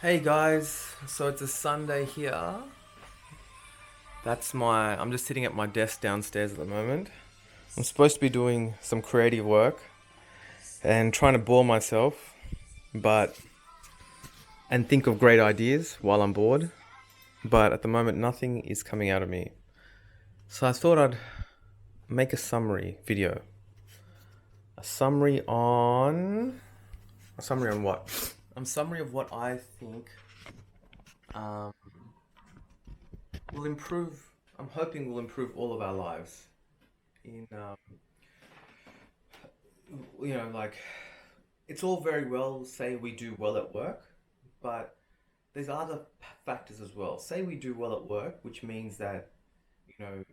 Hey guys, so it's a Sunday here. I'm just sitting at my desk downstairs at the moment. I'm supposed to be doing some creative work and trying to bore myself, but and think of great ideas while I'm bored. But at the moment, nothing is coming out of me. So I thought I'd make a summary video. A summary on. A summary on what? A summary of what I think um, will improve. I'm hoping will improve all of our lives in like it's all very well say we do well at work, but there's other factors as well. Say we do well at work, which means that you know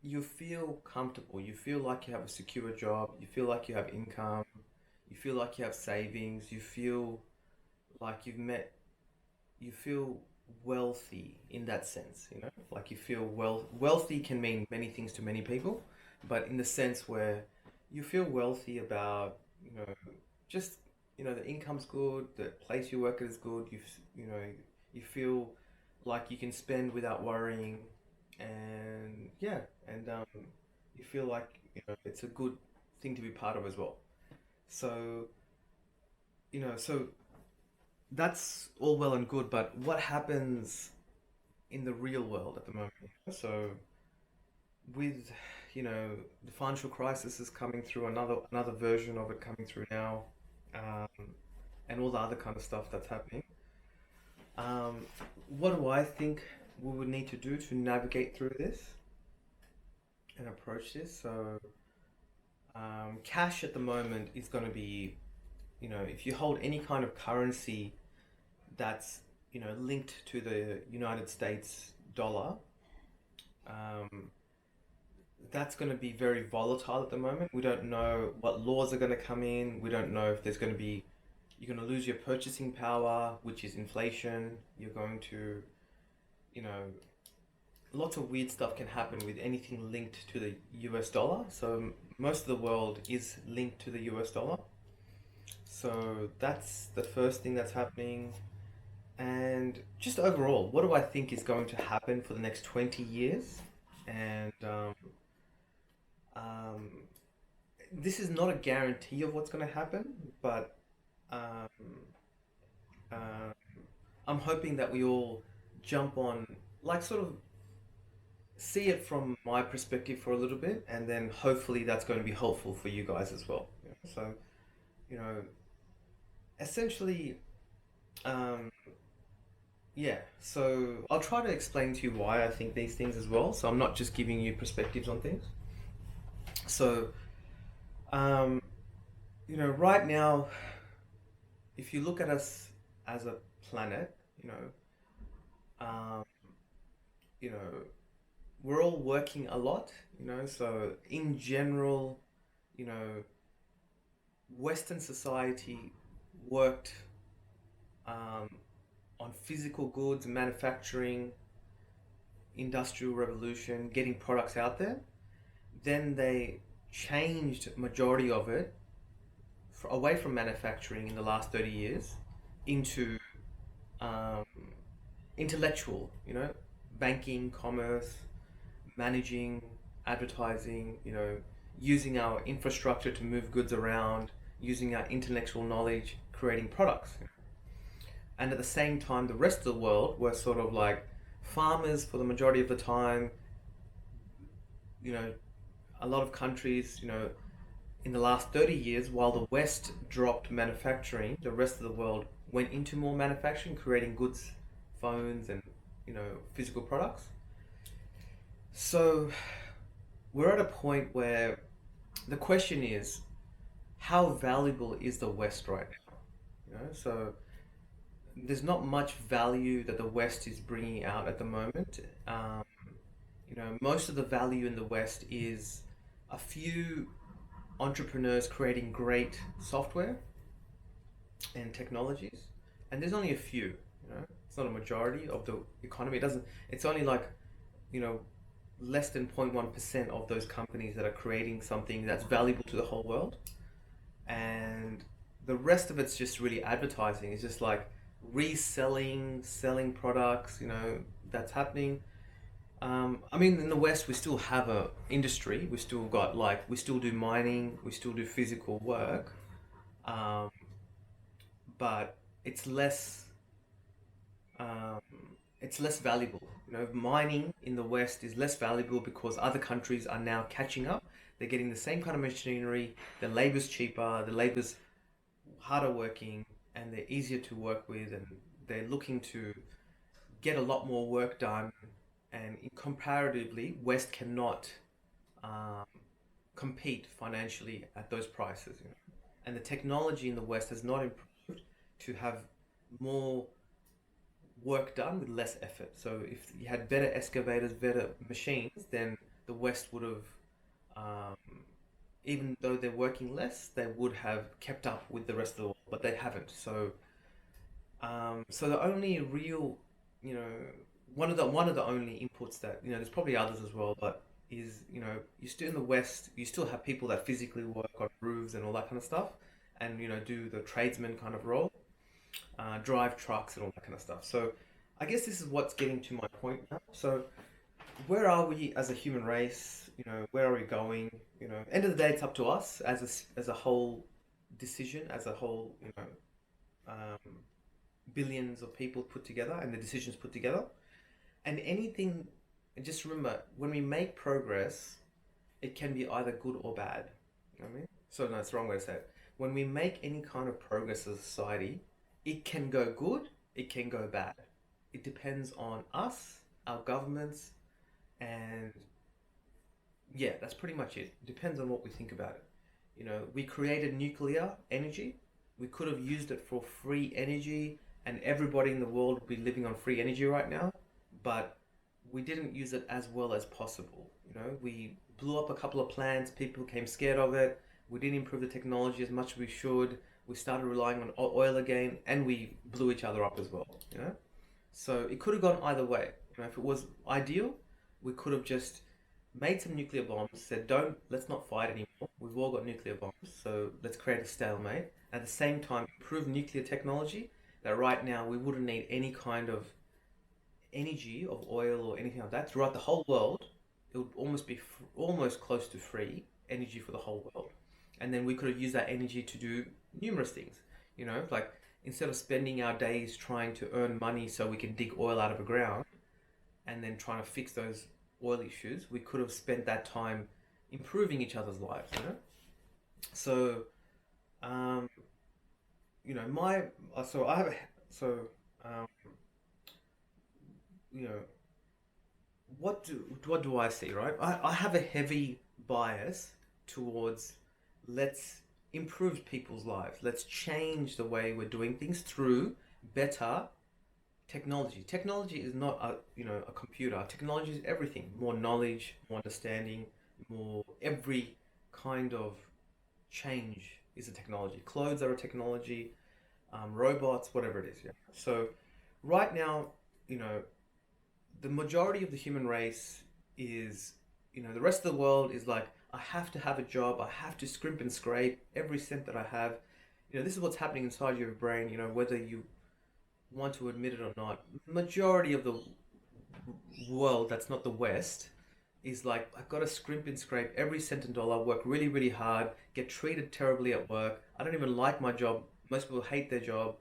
you feel comfortable, you feel like you have a secure job, you feel like you have income, you feel like you have savings, you feel like you feel wealthy in that sense, like you feel wealthy can mean many things to many people, but in the sense where you feel wealthy about, just, the income's good, the place you work at is good, you feel like you can spend without worrying, and yeah, and you feel like, it's a good thing to be part of as well. So, so that's all well and good, but what happens in the real world at the moment? So with, the financial crisis is coming through, another version of it coming through now, um, and all the other kind of stuff that's happening. Um, what do I think we would need to do to navigate through this and approach this? So cash at the moment is going to be, if you hold any kind of currency that's, linked to the United States dollar, um, that's going to be very volatile at the moment. We don't know what laws are going to come in. We don't know if there's going to be, you're going to lose your purchasing power, which is inflation. You're going to, you know, lots of weird stuff can happen with anything linked to the US dollar. So most of the world is linked to the US dollar. So that's the first thing that's happening. And just overall, what do I think is going to happen for the next 20 years? And um, this is not a guarantee of what's going to happen, but um, uh, I'm hoping that we all jump on, like, sort of see it from my perspective for a little bit, and then hopefully that's going to be helpful for you guys as well. So, you know, essentially, um, yeah. So I'll try to explain to you why I think these things as well. So I'm not just giving you perspectives on things. So, um, right now, if you look at us as a planet, um, you know, we're all working a lot, so in general, you know, Western society worked um, on physical goods, manufacturing, industrial revolution, getting products out there. Then they changed majority of it away from manufacturing in the last 30 years into um, intellectual, banking, commerce, managing, advertising, using our infrastructure to move goods around, using our intellectual knowledge, creating products. And at the same time, the rest of the world were sort of like farmers for the majority of the time. You know, a lot of countries, in the last 30 years, while the West dropped manufacturing, the rest of the world went into more manufacturing, creating goods, phones, and, physical products. So we're at a point where the question is, how valuable is the West right now? So there's not much value that the West is bringing out at the moment. Most of the value in the West is a few entrepreneurs creating great software and technologies, and there's only a few. It's not a majority of the economy. It doesn't. It's only like, you know, less than 0.1% of those companies that are creating something that's valuable to the whole world, and the rest of it's just really advertising. It's just like reselling, selling products, that's happening. I mean, in the West, we still have a industry. We still got we still do mining, we still do physical work, um, but it's less, um, it's less valuable. Mining in the West is less valuable because other countries are now catching up. They're getting the same kind of machinery. The labor's cheaper. The labor's harder working, and they're easier to work with, and they're looking to get a lot more work done. And comparatively, West cannot um, compete financially at those prices. And the technology in the West has not improved to have more work done with less effort. So if you had better excavators, better machines, then the West would have, um, even though they're working less, they would have kept up with the rest of the world, but they haven't. So the only real, you know, one of the only inputs that there's probably others as well, but is you still in the West, you still have people that physically work on roofs and all that kind of stuff, and do the tradesman kind of role, drive trucks and all that kind of stuff. So I guess this is what's getting to my point now. So where are we as a human race? Where are we going? End of the day, it's up to us as a whole decision, as a whole, um, billions of people put together and the decisions put together. And anything, and just remember, when we make progress, it can be either good or bad. You know what I mean? So no, it's the wrong way to say it. When we make any kind of progress as a society, it can go good, it can go bad. It depends on us, our governments, and yeah, that's pretty much it. It depends on what we think about it. We created nuclear energy. We could have used it for free energy, and everybody in the world would be living on free energy right now. But we didn't use it as well as possible. We blew up a couple of plants. People became scared of it. We didn't improve the technology as much as we should. We started relying on oil again, and we blew each other up as well. So it could have gone either way. If it was ideal, we could have just made some nuclear bombs, said, don't, let's not fight anymore. We've all got nuclear bombs, so let's create a stalemate. At the same time, improve nuclear technology that right now we wouldn't need any kind of energy of oil or anything like that throughout the whole world. It would almost be almost close to free energy for the whole world. And then we could have used that energy to do numerous things. Like instead of spending our days trying to earn money so we can dig oil out of the ground and then trying to fix those oil issues, we could have spent that time improving each other's lives. So, um, my so I have a so um, you know what do I see, right? I have a heavy bias towards let's improve people's lives. Let's change the way we're doing things through better technology. Technology is not a computer. Technology is everything. More knowledge, more understanding, more every kind of change is a technology. Clothes are a technology, robots, whatever it is. Yeah. So right now, you know, the majority of the human race is, the rest of the world is like, I have to have a job. I have to scrimp and scrape every cent that I have. This is what's happening inside your brain. Whether you want to admit it or not, majority of the world that's not the West is like, I've got to scrimp and scrape every cent and dollar, work really, really hard, get treated terribly at work. I don't even like my job. Most people hate their job.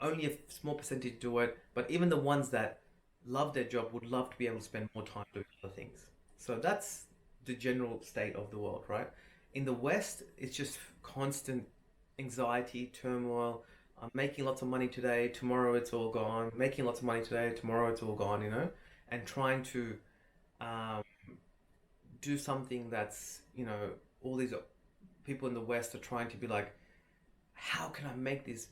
Only a small percentage do it, but even the ones that love their job would love to be able to spend more time doing other things. So that's the general state of the world, right? In the West, it's just constant anxiety, turmoil. I'm making lots of money today, tomorrow it's all gone. Making lots of money today, tomorrow it's all gone. And trying to um, do something that's, all these people in the West are trying to be like, how can I make this,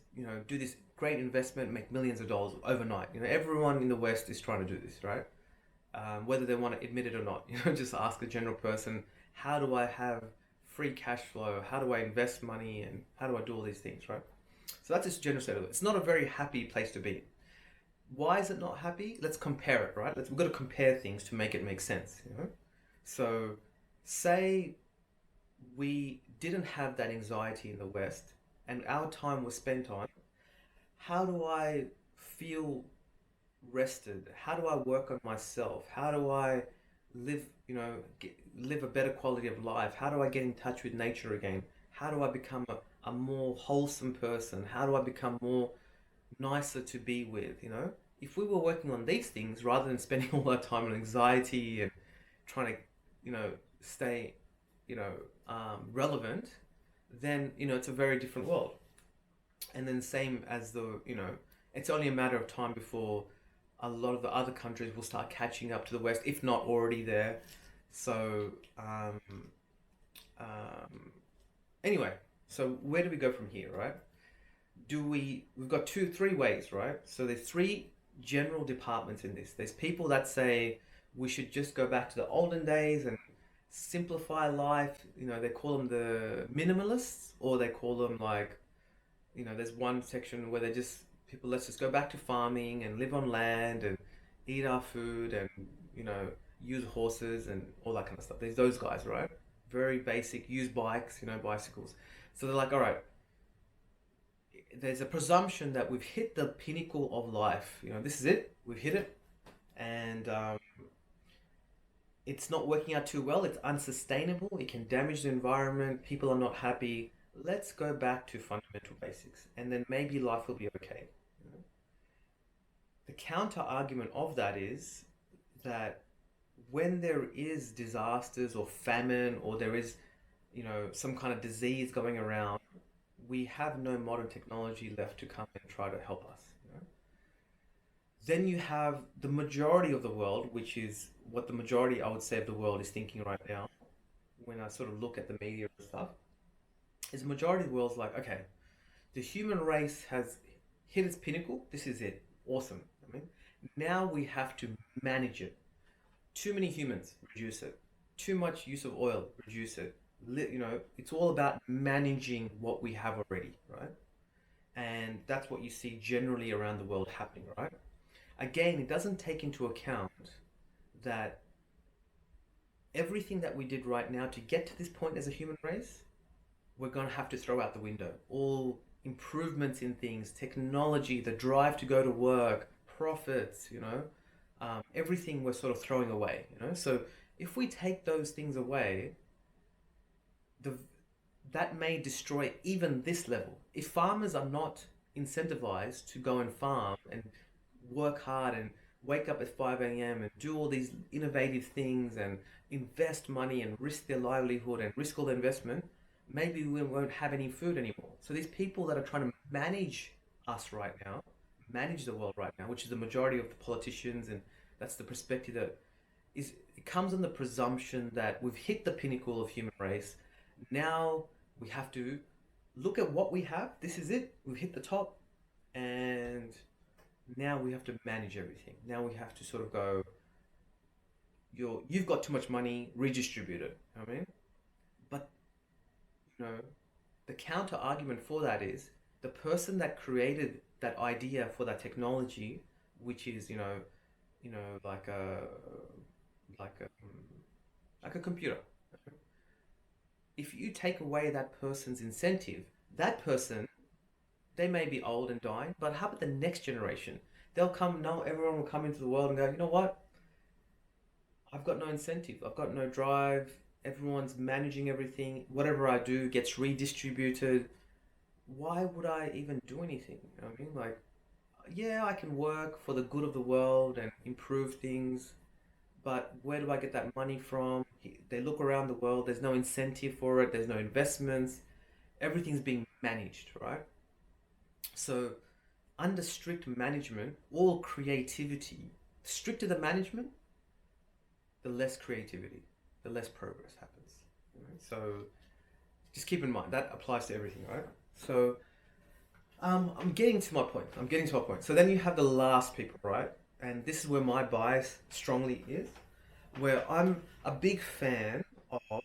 do this great investment, make millions of dollars overnight? Everyone in the West is trying to do this, right? Whether they want to admit it or not. Just ask a general person, how do I have free cash flow? How do I invest money? And how do I do all these things, right? So that's just general state of it. It's not a very happy place to be. Why is it not happy? Let's compare it, right? We've got to compare things to make it make sense. So say we didn't have that anxiety in the West and our time was spent on how do I feel rested? How do I work on myself? How do I live, live a better quality of life? How do I get in touch with nature again? How do I become a more wholesome person? How do I become more nicer to be with, If we were working on these things rather than spending all our time on anxiety and trying to, stay, you know, relevant, then, it's a very different world. And then same as it's only a matter of time before a lot of the other countries will start catching up to the West, if not already there. So, um, anyway, so where do we go from here, right? We've got three ways, right? So there's three general departments in this. There's people that say we should just go back to the olden days and simplify life. They call them the minimalists, or they call them like, there's one section where they just people, let's just go back to farming and live on land and eat our food and, you know, use horses and all that kind of stuff. There's those guys, right? Very basic, use bikes, bicycles. So they're like, all right, there's a presumption that we've hit the pinnacle of life. This is it. We've hit it. And it's not working out too well. It's unsustainable. It can damage the environment. People are not happy. Let's go back to fundamental basics. And then maybe life will be okay. The counter argument of that is that when there is disasters or famine, or there is, some kind of disease going around, we have no modern technology left to come and try to help us. Then you have the majority of the world, which is what the majority, I would say, of the world is thinking right now. When I sort of look at the media and stuff, is the majority of the world's like, okay, the human race has hit its pinnacle. This is it. Awesome. Now we have to manage it. Too many humans, reduce it. Too much use of oil, reduce it. It's all about managing what we have already, right? And that's what you see generally around the world happening, right? Again, it doesn't take into account that everything that we did right now to get to this point as a human race, we're going to have to throw out the window. All improvements in things, technology, the drive to go to work, profits, everything we're sort of throwing away, So if we take those things away, that may destroy even this level. If farmers are not incentivized to go and farm and work hard and wake up at 5 a.m. and do all these innovative things and invest money and risk their livelihood and risk all the investment, maybe we won't have any food anymore. So these people that are trying to manage us right now, manage the world right now, which is the majority of the politicians, and that's the perspective that is, it comes on the presumption that we've hit the pinnacle of human race. Now we have to look at what we have. This is it. We've hit the top, and now we have to manage everything. Now we have to sort of go, you've got too much money, redistribute it. But the counter argument for that is the person that created that idea for that technology, which is like a computer. If you take away that person's incentive, that person, they may be old and dying, but how about the next generation? Everyone will come into the world and go, you know what? I've got no incentive. I've got no drive. Everyone's managing everything. Whatever I do gets redistributed. Why would I even do anything? Like, yeah, I can work for the good of the world and improve things, but where do I get that money from? They look around the world, there's no incentive for it, there's no investments, everything's being managed, right? So under strict management, all creativity, the stricter the management, the less creativity, the less progress happens. So just keep in mind, that applies to everything, right? So I'm getting to my point. So then you have the last people, right? And this is where my bias strongly is, where I'm a big fan of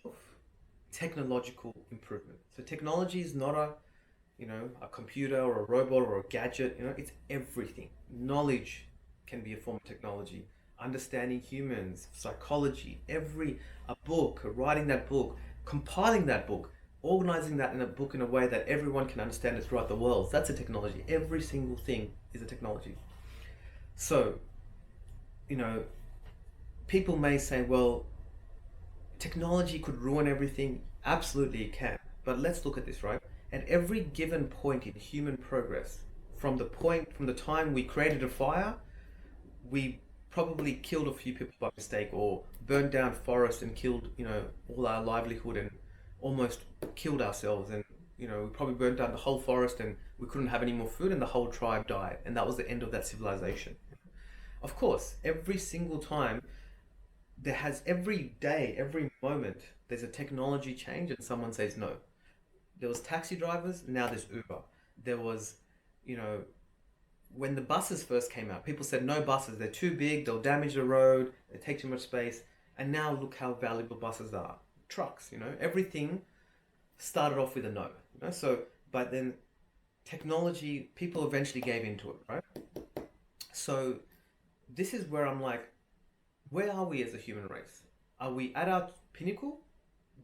technological improvement. So technology is not a computer or a robot or a gadget, it's everything. Knowledge can be a form of technology. Understanding humans, psychology, a book, writing that book, compiling that book, organizing that in a book in a way that everyone can understand it throughout the world. That's a technology. Every single thing is a technology. So, you know, people may say, well, technology could ruin everything. Absolutely, it can. But let's look at this, right? At every given point in human progress, from the time we created a fire, we probably killed a few people by mistake, or burned down forests and killed, all our livelihood, and almost killed ourselves. And, we probably burned down the whole forest and we couldn't have any more food and the whole tribe died. And that was the end of that civilization. Of course, every single time every day, every moment, there's a technology change and someone says no. There was taxi drivers, now there's Uber. There was, you know, when the buses first came out, people said no buses, they're too big, they'll damage the road, they take too much space. And now look how valuable buses are. Trucks, everything started off with a no. So, but then technology, people eventually gave into it, right? So this is where I'm like, where are we as a human race? Are we at our pinnacle?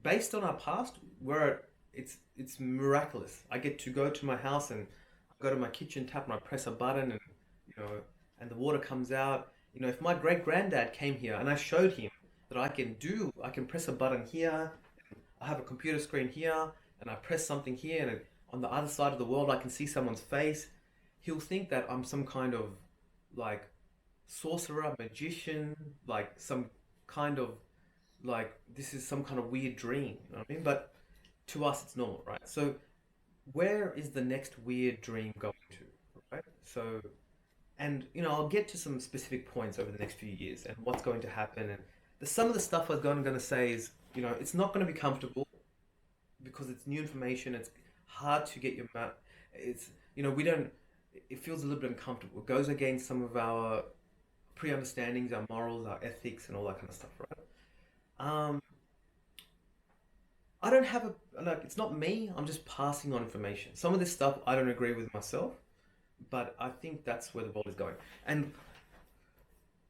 Based on our past, it's miraculous. I get to go to my house and I go to my kitchen tap and I press a button, and you know and the water comes out. If my great granddad came here and I showed him that I can press a button here, I have a computer screen here, and I press something here, and on the other side of the world I can see someone's face, he'll think that I'm some kind of like sorcerer, magician, like some kind of like this is some kind of weird dream. You know what I mean? But to us, it's normal, right? So where is the next weird dream going to, right? So, and I'll get to some specific points over the next few years and what's going to happen. And some of the stuff I'm going to say is, it's not going to be comfortable because it's new information. It's hard to get your mouth. It's, we don't. It feels a little bit uncomfortable. It goes against some of our pre-understandings, our morals, our ethics, and all that kind of stuff, right? Um, I don't have like, it's not me. I'm just passing on information. Some of this stuff I don't agree with myself, but I think that's where the world is going. And,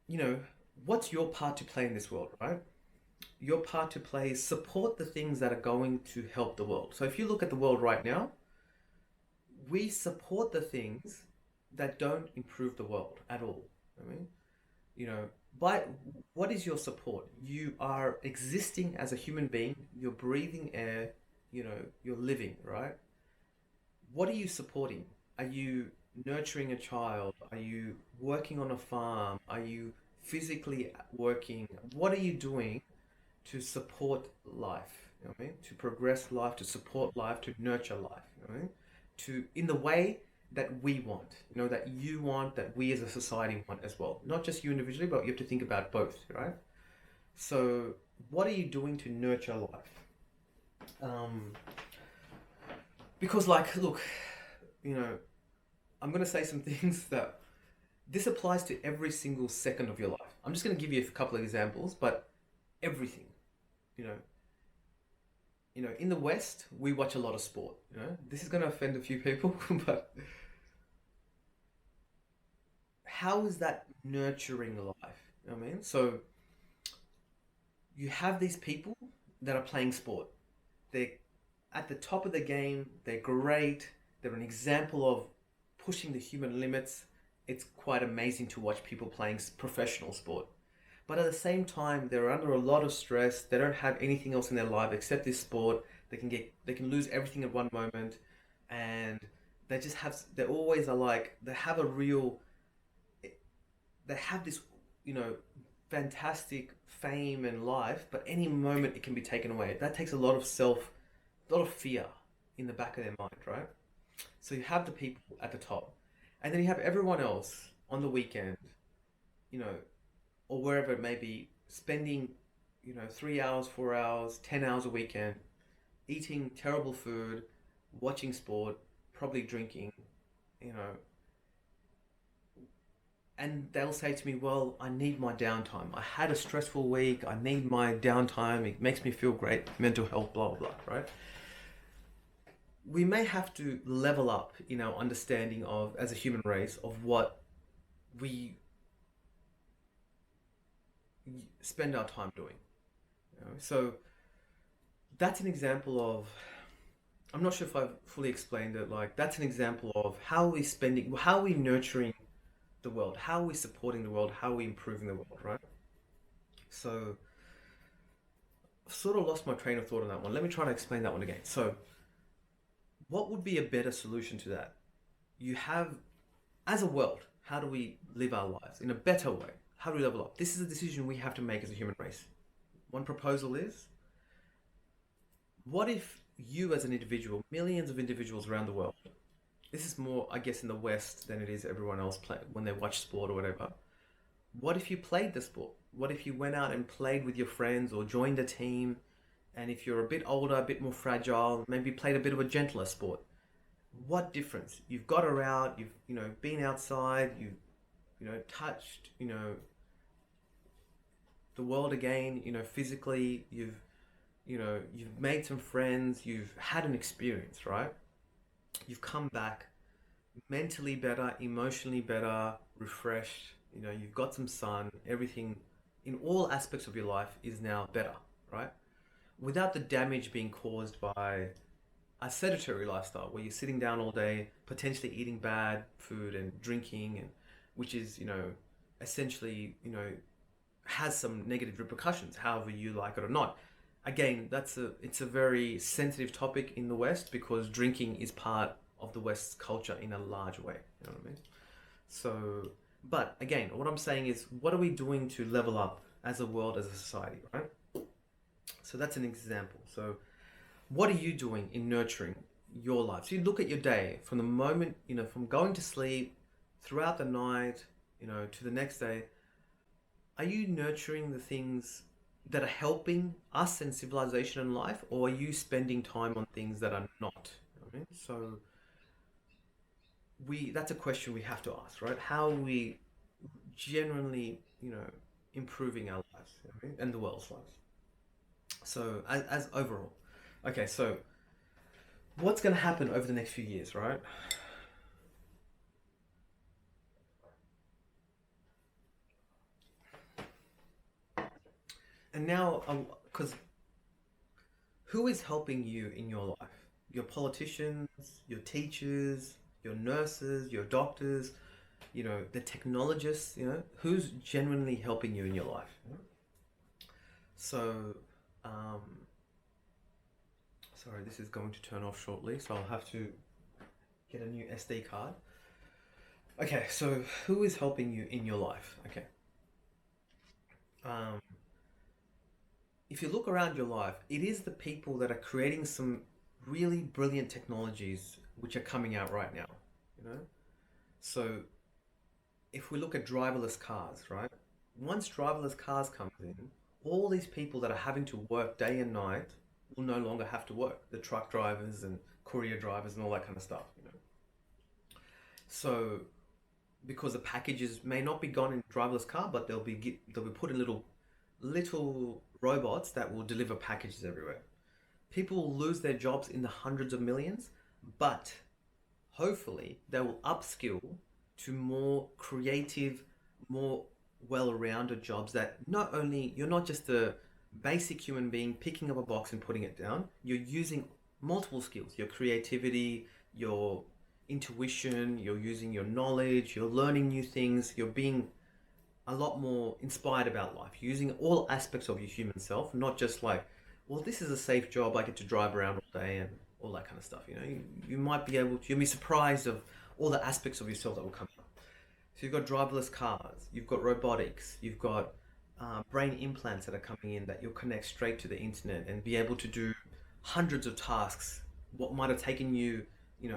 you know, what's your part to play in this world, right? Your part to play is support the things that are going to help the world. So if you look at the world right now, we support the things that don't improve the world at all. I mean, by what is your support? You are existing as a human being, you're breathing air, you're living, right? What are you supporting? Are you nurturing a child? Are you working on a farm? Are you physically working? What are you doing to support life? You know what I mean? To progress life, to support life, to nurture life. You know what I mean? To in the way that we want, that you want, that we as a society want as well. Not just you individually, but you have to think about both, right? So, what are you doing to nurture life? Because, like, look, I'm going to say some things that this applies to every single second of your life. I'm just going to give you a couple of examples, but everything, you know, in the West, we watch a lot of sport. This is going to offend a few people, but how is that nurturing life? You know what I mean? So you have these people that are playing sport. They're at the top of the game. They're great. They're an example of pushing the human limits. It's quite amazing to watch people playing professional sport. But at the same time, they're under a lot of stress. They don't have anything else in their life except this sport. They can lose everything at one moment, and they always are like, they have this, you know, fantastic fame and life, but any moment it can be taken away. That takes a lot of fear in the back of their mind, right? So you have the people at the top, and then you have everyone else on the weekend, you know, or wherever it may be, spending, 3 hours, 4 hours, 10 hours a weekend, eating terrible food, watching sport, probably drinking, you know, and they'll say to me, well, I need my downtime. I had a stressful week. I need my downtime. It makes me feel great. Mental health, blah, blah, blah, right? We may have to level up in our understanding of, as a human race, of what we spend our time doing. So that's an example of I'm not sure if I've fully explained it. Like that's an example of how we spending, how we nurturing the world, how we supporting the world, how we improving the world, right? So I've sort of lost my train of thought on that one. Let me try to explain that one again. So what would be a better solution to that? You have, as a world, how do we live our lives in a better way? How do we level up? This is a decision we have to make as a human race. One proposal is, what if you as an individual, millions of individuals around the world, this is more, I guess, in the West than it is everyone else play when they watch sport or whatever. What if you played the sport? What if you went out and played with your friends or joined a team? And if you're a bit older, a bit more fragile, maybe played a bit of a gentler sport. What difference? You've got around, you've been outside, you've touched the world again, physically, you've made some friends, you've had an experience, right? You've come back mentally better, emotionally better, refreshed, you've got some sun, everything in all aspects of your life is now better, right? Without the damage being caused by a sedentary lifestyle where you're sitting down all day, potentially eating bad food and drinking, and which is, essentially, has some negative repercussions, however you like it or not. Again, it's a very sensitive topic in the West because drinking is part of the West's culture in a large way. You know what I mean? So, but again, what I'm saying is, what are we doing to level up as a world, as a society, right? So that's an example. So, what are you doing in nurturing your life? So you look at your day from the moment, from going to sleep throughout the night, to the next day. Are you nurturing the things that are helping us and civilization and life, or are you spending time on things that are not? You know what I mean? So that's a question we have to ask, right? How are we genuinely, improving our lives, you know what I mean? And the world's lives. So as overall, okay, so what's going to happen over the next few years, right? And now, because who is helping you in your life? Your politicians, your teachers, your nurses, your doctors, the technologists, who's genuinely helping you in your life? So, um, sorry, this is going to turn off shortly, so I'll have to get a new SD card. Okay, so who is helping you in your life? Okay. Um, if you look around your life, it is the people that are creating some really brilliant technologies which are coming out right now, you know? So if we look at driverless cars, right? Once driverless cars comes in, all these people that are having to work day and night will no longer have to work. The truck drivers and courier drivers and all that kind of stuff. So because the packages may not be gone in driverless car, but they'll be put in little robots that will deliver packages everywhere. People will lose their jobs in the hundreds of millions, but hopefully they will upskill to more creative, more well-rounded jobs that not only you're not just a basic human being picking up a box and putting it down, you're using multiple skills, your creativity, your intuition, you're using your knowledge, you're learning new things, you're being a lot more inspired about life, using all aspects of your human self, not just like, well, this is a safe job, I get to drive around all day and all that kind of stuff. You might be able to, you'll be surprised of all the aspects of yourself that will come up. So you've got driverless cars, you've got robotics, you've got brain implants that are coming in that you'll connect straight to the internet and be able to do hundreds of tasks. What might have taken you,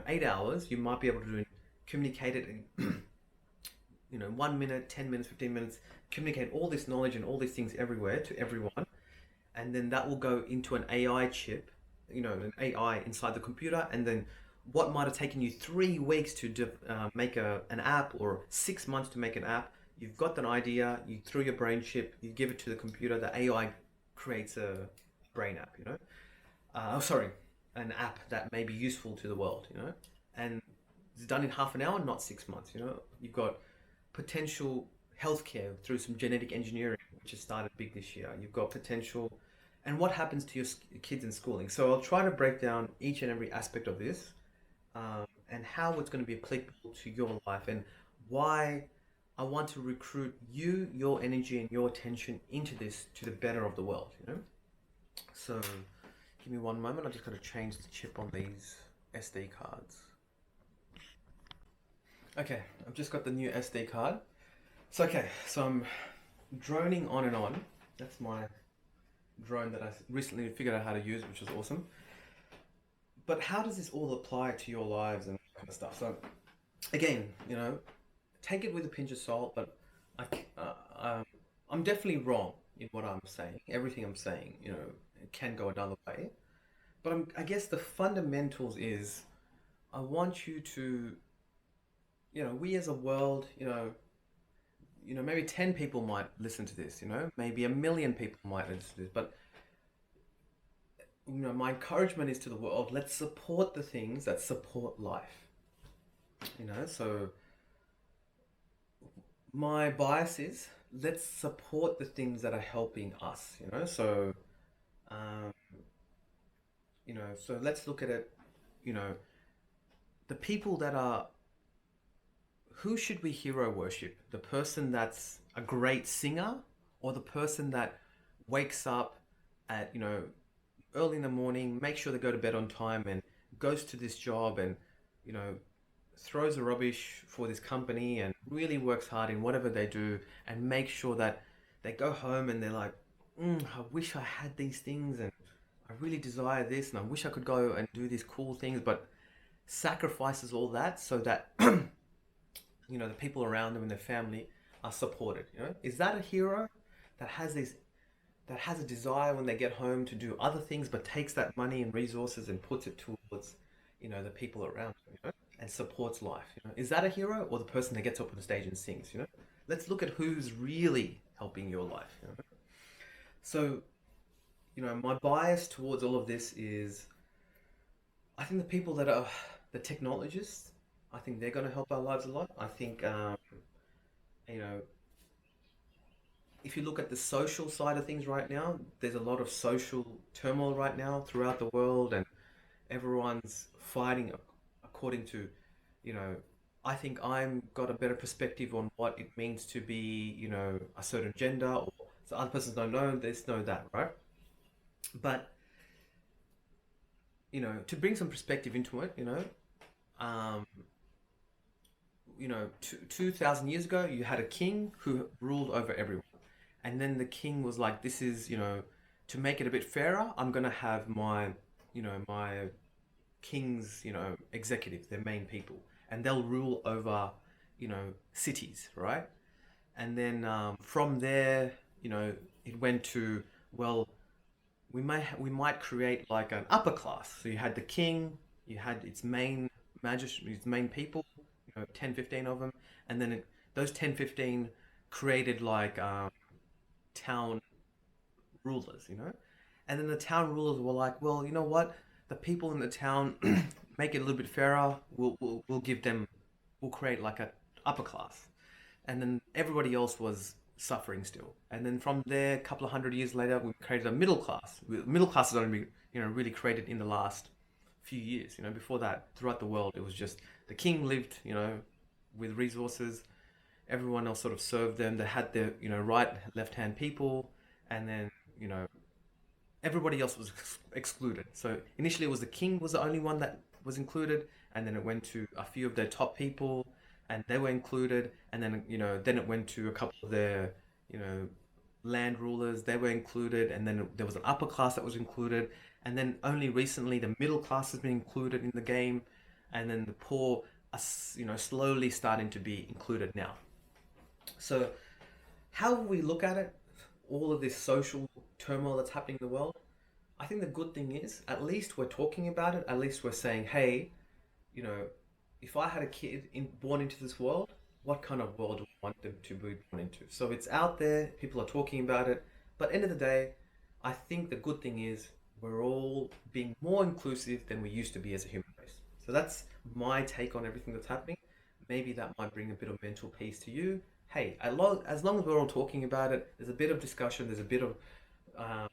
8 hours, you might be able to do communicate it in 1 minute, 10 minutes, 15 minutes, communicate all this knowledge and all these things everywhere to everyone. And then that will go into an AI chip, an AI inside the computer. And then what might have taken you 3 weeks to make an app, or 6 months to make an app, you've got an idea, you through your brain chip, you give it to the computer, the AI creates a brain app. Sorry, an app that may be useful to the world. And it's done in half an hour, not 6 months. You've got potential healthcare through some genetic engineering, which has started big this year. You've got potential and what happens to your kids in schooling. So I'll try to break down each and every aspect of this, and how it's going to be applicable to your life, and why I want to recruit you, your energy, and your attention into this to the better of the world, you know? So give me one moment. I'm just going to change the chip on these SD cards. Okay, I've just got the new SD card. So I'm droning on and on. That's my drone that I recently figured out how to use, which is awesome. But how does this all apply to your lives and kind of stuff? So again, take it with a pinch of salt, but I'm definitely wrong in what I'm saying. Everything I'm saying, it can go another way. But I guess the fundamentals is I want you to, we as a world, maybe 10 people might listen to this, maybe a million people might listen to this, but my encouragement is to the world, let's support the things that support life. So my bias is let's support the things that are helping us, um, so let's look at it, you know, the people that are, who should we hero worship? The person that's a great singer, or the person that wakes up at, early in the morning, make sure they go to bed on time, and goes to this job, and you know throws the rubbish for this company and really works hard in whatever they do, and make sure that they go home and they're like, I wish I had these things, and I really desire this, and I wish I could go and do these cool things, but sacrifices all that so that the people around them and their family are supported. Is that a hero that has these that has a desire when they get home to do other things, but takes that money and resources and puts it towards, the people around them, and supports life? Is that a hero, or the person that gets up on the stage and sings? Let's look at who's really helping your life. So, my bias towards all of this is, I think the people that are the technologists, I think they're going to help our lives a lot. I think, you know, if you look at the social side of things right now, there's a lot of social turmoil right now throughout the world, and everyone's fighting according to, you know, I think I'm got a better perspective on what it means to be, a certain gender, or so other persons don't know this, know that, right? But, to bring some perspective into it, um, 2,000 years ago, you had a king who ruled over everyone. And then the king was like, this is, to make it a bit fairer, I'm going to have my king's, executives, their main people, and they'll rule over, cities, right? And then from there, it went to, well, we might create like an upper class. So you had the king, you had its main magistrate, its main people, 10, 15 of them, and then those 10, 15 created like town rulers, and then the town rulers were like, well, you know what, the people in the town make it a little bit fairer. We'll give them, we'll create like a upper class, and then everybody else was suffering still. And then from there, a couple of hundred years later, we created a middle class. Middle class is only really created in the last few years. Before that, throughout the world, it was just the king lived, with resources. Everyone else sort of served them. They had their, right, left hand people, and then, everybody else was excluded. So initially, it was the king was the only one that was included, and then it went to a few of their top people, and they were included, and then then it went to a couple of their you know land rulers, they were included, and then there was an upper class that was included, and then only recently the middle class has been included in the game, and then the poor are slowly starting to be included now. So how we look at it, all of this social turmoil that's happening in the world, I think the good thing is at least we're talking about it. At least we're saying, hey, you know, if I had a kid born into this world, what kind of world do I want them to be born into? So it's out there, people are talking about it. But end of the day, I think the good thing is we're all being more inclusive than we used to be as a human race. So that's my take on everything that's happening. Maybe that might bring a bit of mental peace to you. Hey, as long as we're all talking about it, there's a bit of discussion, there's a bit of um,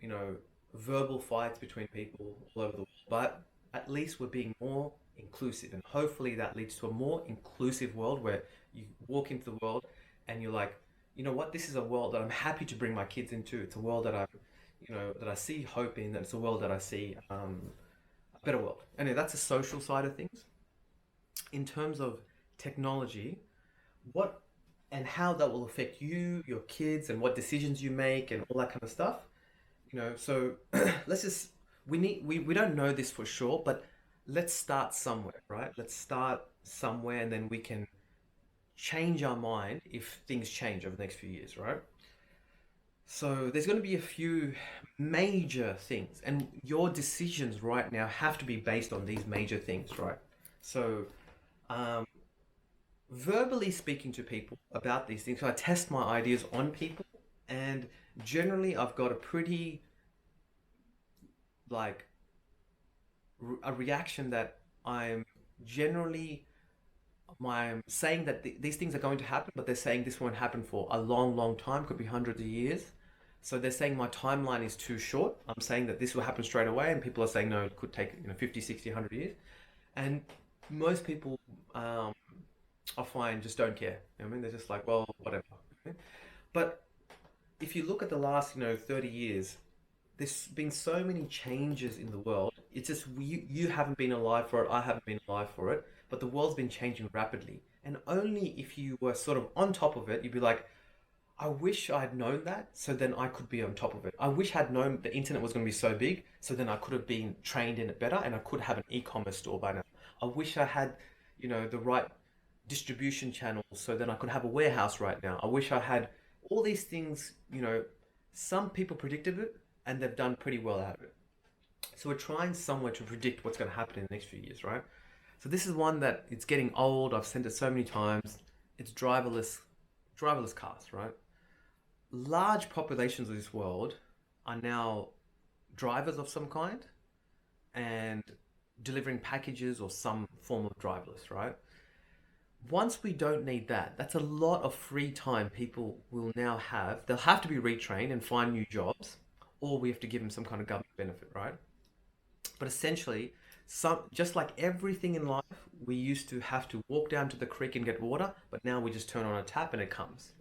you know, verbal fights between people all over the world, but at least we're being more inclusive. And hopefully that leads to a more inclusive world where you walk into the world and you're like, you know what, this is a world that I'm happy to bring my kids into. It's a world that that I see hope in, and it's a world that I see a better world. Anyway, that's the social side of things. In terms of technology, what and how that will affect you, your kids, and what decisions you make, and all that kind of stuff. So let's just we don't know this for sure, but let's start somewhere, right? Let's start somewhere, and then we can change our mind if things change over the next few years, right? So there's going to be a few major things, and your decisions right now have to be based on these major things, right? So um, verbally speaking to people about these things, so I test my ideas on people, and generally I've got a pretty like a reaction that I'm generally I'm saying that these things are going to happen, but they're saying this won't happen for a long, long time, could be hundreds of years. So they're saying my timeline is too short. I'm saying that this will happen straight away, and people are saying no, it could take 50, 60, 100 years. And most people, um, I find, just don't care. You know what I mean? They're just like, well, whatever. Okay? But if you look at the last, 30 years, there's been so many changes in the world. It's just you haven't been alive for it. I haven't been alive for it. But the world's been changing rapidly. And only if you were sort of on top of it, you'd be like, I wish I'd known that, so then I could be on top of it. I wish I'd known the internet was going to be so big, so then I could have been trained in it better, and I could have an e-commerce store by now. I wish I had, the right distribution channels, so then I could have a warehouse right now. I wish I had all these things. Some people predicted it, and they've done pretty well out of it. So we're trying somewhere to predict what's going to happen in the next few years, right? So this is one that it's getting old. I've sent it so many times. It's driverless cars, right? Large populations of this world are now drivers of some kind and delivering packages or some form of driverless, right? Once we don't need that, that's a lot of free time people will now have. They'll have to be retrained and find new jobs, or we have to give them some kind of government benefit, right? But essentially, just like everything in life, we used to have to walk down to the creek and get water, but now we just turn on a tap and it comes.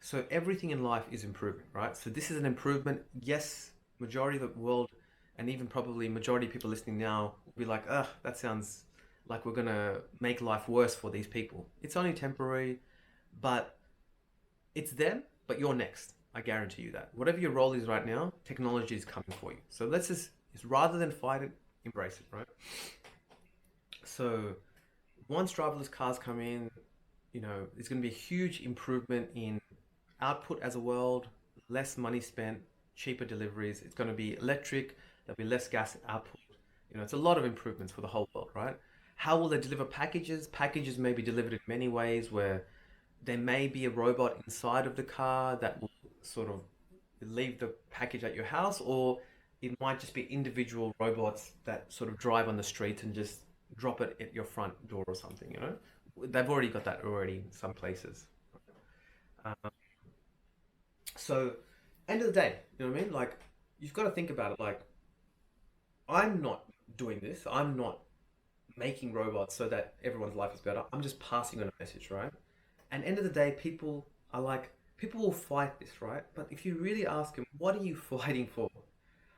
So everything in life is improving, right? So this is an improvement. Yes, majority of the world, and even probably majority of people listening now will be like, ugh, that sounds like we're gonna make life worse for these people. It's only temporary, but it's them, but you're next. I guarantee you that. Whatever your role is right now, technology is coming for you. So let's just, rather than fight it, embrace it, right? So once driverless cars come in, there's going to be a huge improvement in output as a world, less money spent, cheaper deliveries. It's going to be electric, there'll be less gas output. It's a lot of improvements for the whole world, right? How will they deliver packages? Packages may be delivered in many ways where there may be a robot inside of the car that will sort of leave the package at your house, or it might just be individual robots that sort of drive on the street and just drop it at your front door or something. They've already got that already in some places. Um, so, end of the day, you know what I mean? Like, you've got to think about it. Like, I'm not doing this. I'm not making robots so that everyone's life is better. I'm just passing on a message, right? And end of the day, people will fight this, right? But if you really ask them, what are you fighting for?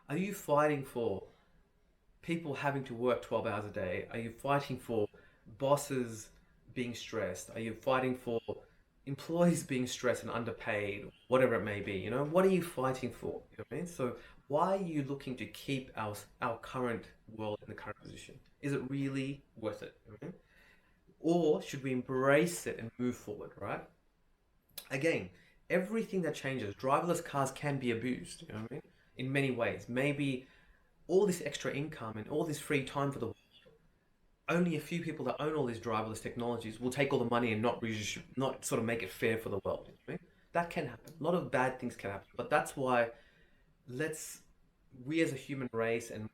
Are you fighting for people having to work 12 hours a day? Are you fighting for bosses being stressed? Are you fighting for employees being stressed and underpaid, whatever it may be? What are you fighting for? You know what I mean? So why are you looking to keep our current world in the current position? Is it really worth it? You know what I mean? Or should we embrace it and move forward, right? Again, everything that changes, driverless cars can be abused, you know what I mean? In many ways. Maybe all this extra income and all this free time for the world, only a few people that own all these driverless technologies will take all the money and not sort of make it fair for the world. You know what I mean? That can happen. A lot of bad things can happen. But that's why let's we as a human race and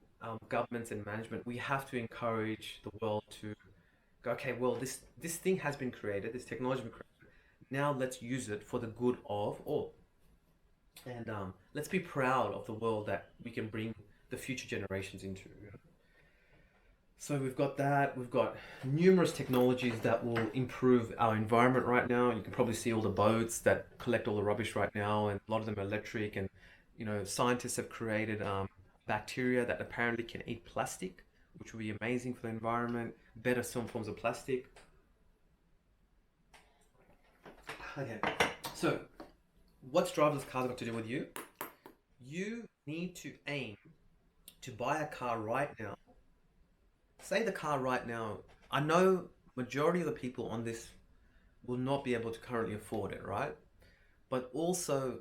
governments and management, we have to encourage the world to go, okay, well, this thing has been created, this technology has been created. Now let's use it for the good of all. And let's be proud of the world that we can bring the future generations into. So we've got that. We've got numerous technologies that will improve our environment right now. You can probably see all the boats that collect all the rubbish right now, and a lot of them are electric. And scientists have created bacteria that apparently can eat plastic, which will be amazing for the environment. Better some forms of plastic. Okay, so what's driverless cars got to do with you? You need to aim to buy a car right now. Say the car right now. I know majority of the people on this will not be able to currently afford it, right? But also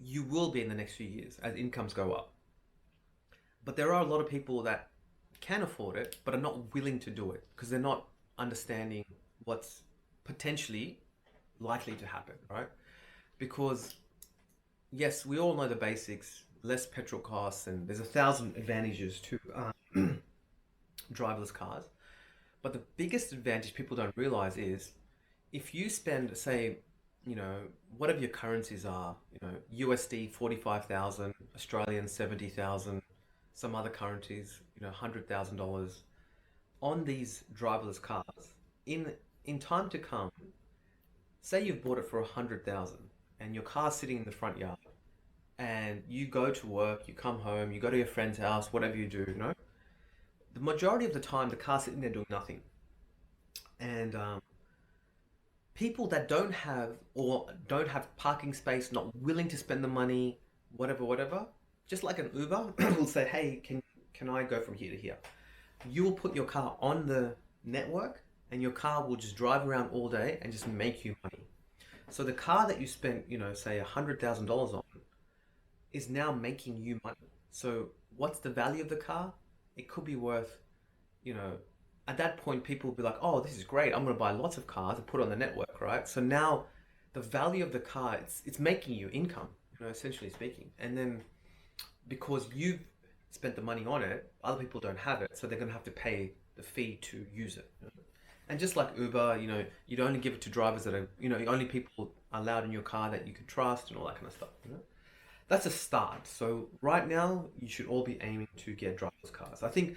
you will be in the next few years as incomes go up. But there are a lot of people that can afford it but are not willing to do it because they're not understanding what's potentially likely to happen, right? Because yes, we all know the basics, less petrol costs, and there's a thousand advantages to driverless cars. But the biggest advantage people don't realize is if you spend, say, whatever your currencies are, USD 45,000, Australian 70,000, some other currencies, $100,000 on these driverless cars, in in time to come, say you've bought it for 100,000 and your car's sitting in the front yard and you go to work, you come home, you go to your friend's house, whatever you do, the majority of the time the car's sitting there doing nothing. And people that don't have parking space, not willing to spend the money, whatever, whatever, just like an Uber, will say, "Hey, can I go from here to here?" You will put your car on the network, and your car will just drive around all day and just make you money. So the car that you spent, say $100,000 on, is now making you money. So what's the value of the car? It could be worth, you know, at that point, people will be like, oh, this is great. I'm going to buy lots of cars and put it on the network, right? So now the value of the car, it's making you income, essentially speaking. And then because you've spent the money on it, other people don't have it. So they're going to have to pay the fee to use it. And just like Uber, you'd only give it to drivers that are, only people allowed in your car that you can trust and all that kind of stuff. That's a start. So right now, you should all be aiming to get driverless cars. I think,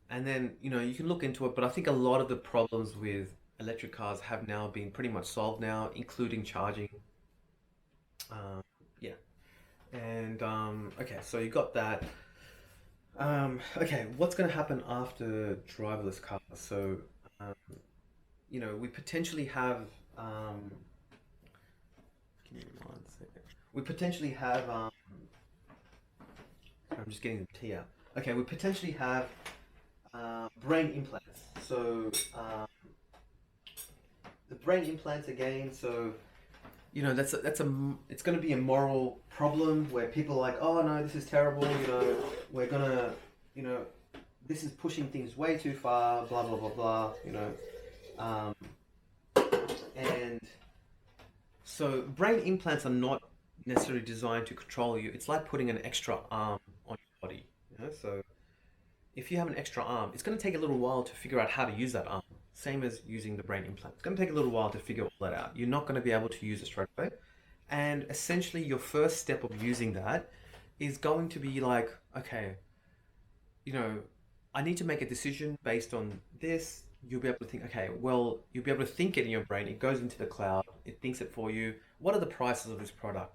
and then you can look into it. But I think a lot of the problems with electric cars have now been pretty much solved now, including charging. Yeah. And okay, so you got that. Okay, what's going to happen after driverless cars? So, um, we potentially have. Give me 1 second. We potentially have. I'm just getting the tea out. Okay, we potentially have brain implants. So the brain implants again. So it's going to be a moral problem where people are like, oh no, this is terrible. We're gonna, you know, this is pushing things way too far. Blah blah blah blah. Um, and so brain implants are not necessarily designed to control you. It's like putting an extra arm on your body. So if you have an extra arm, it's going to take a little while to figure out how to use that arm. Same as using the brain implant. It's going to take a little while to figure all that out. You're not going to be able to use it straight away. And essentially, your first step of using that is going to be like, okay, you know, I need to make a decision based on this. You'll be able to think, okay, well, you'll be able to think it in your brain. It goes into the cloud, it thinks it for you. What are the prices of this product?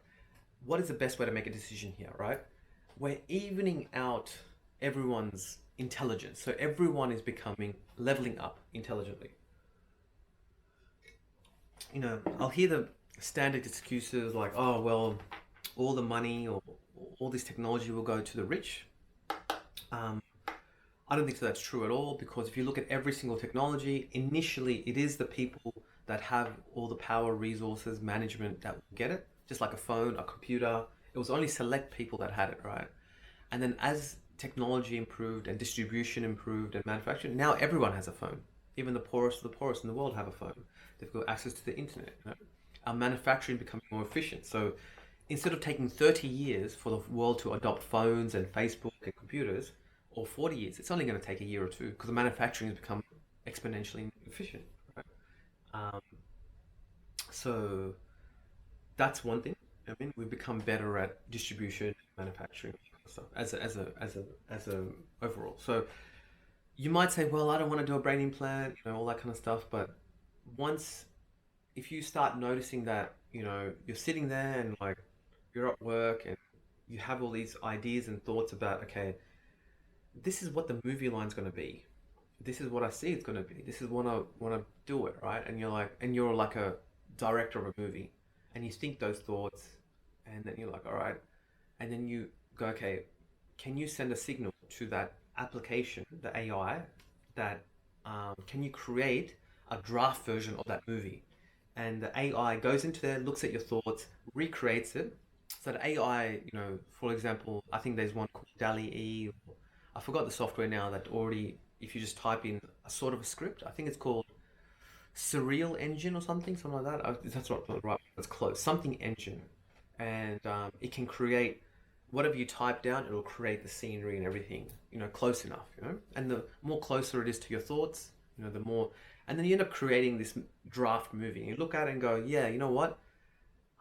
What is the best way to make a decision here, right? We're evening out everyone's intelligence. So everyone is becoming leveling up intelligently. I'll hear the standard excuses like, oh, well, all the money or all this technology will go to the rich. Um, I don't think so that's true at all because if you look at every single technology, initially it is the people that have all the power, resources, management that will get it. Just like a phone, a computer, it was only select people that had it, right? And then as technology improved and distribution improved and manufacturing, now everyone has a phone. Even the poorest of the poorest in the world have a phone. They've got access to the internet. Our manufacturing becoming more efficient. So instead of taking 30 years for the world to adopt phones and Facebook and computers, or 40 years, it's only going to take a year or two because the manufacturing has become exponentially efficient. Right? Um, so that's one thing. I mean, we've become better at distribution, manufacturing, stuff as a overall. So you might say, well, I don't want to do a brain implant, all that kind of stuff. But once, if you start noticing that, you're sitting there and like you're at work and you have all these ideas and thoughts about, okay, this is what the movie line's going to be. This is what I see it's going to be. This is what I want to do it, right? And you're like a director of a movie and you think those thoughts and then you're like, all right. And then you go, okay, can you send a signal to that application, the AI, that can you create a draft version of that movie? And the AI goes into there, looks at your thoughts, recreates it. So the AI, for example, I think there's one called DALI E. I forgot the software now that already, if you just type in a sort of a script, I think it's called Surreal Engine or something like that. That's not right. It's close. Something engine, and it can create whatever you type down. It'll create the scenery and everything. Close enough. And the more closer it is to your thoughts, the more. And then you end up creating this draft movie. You look at it and go, yeah, you know what?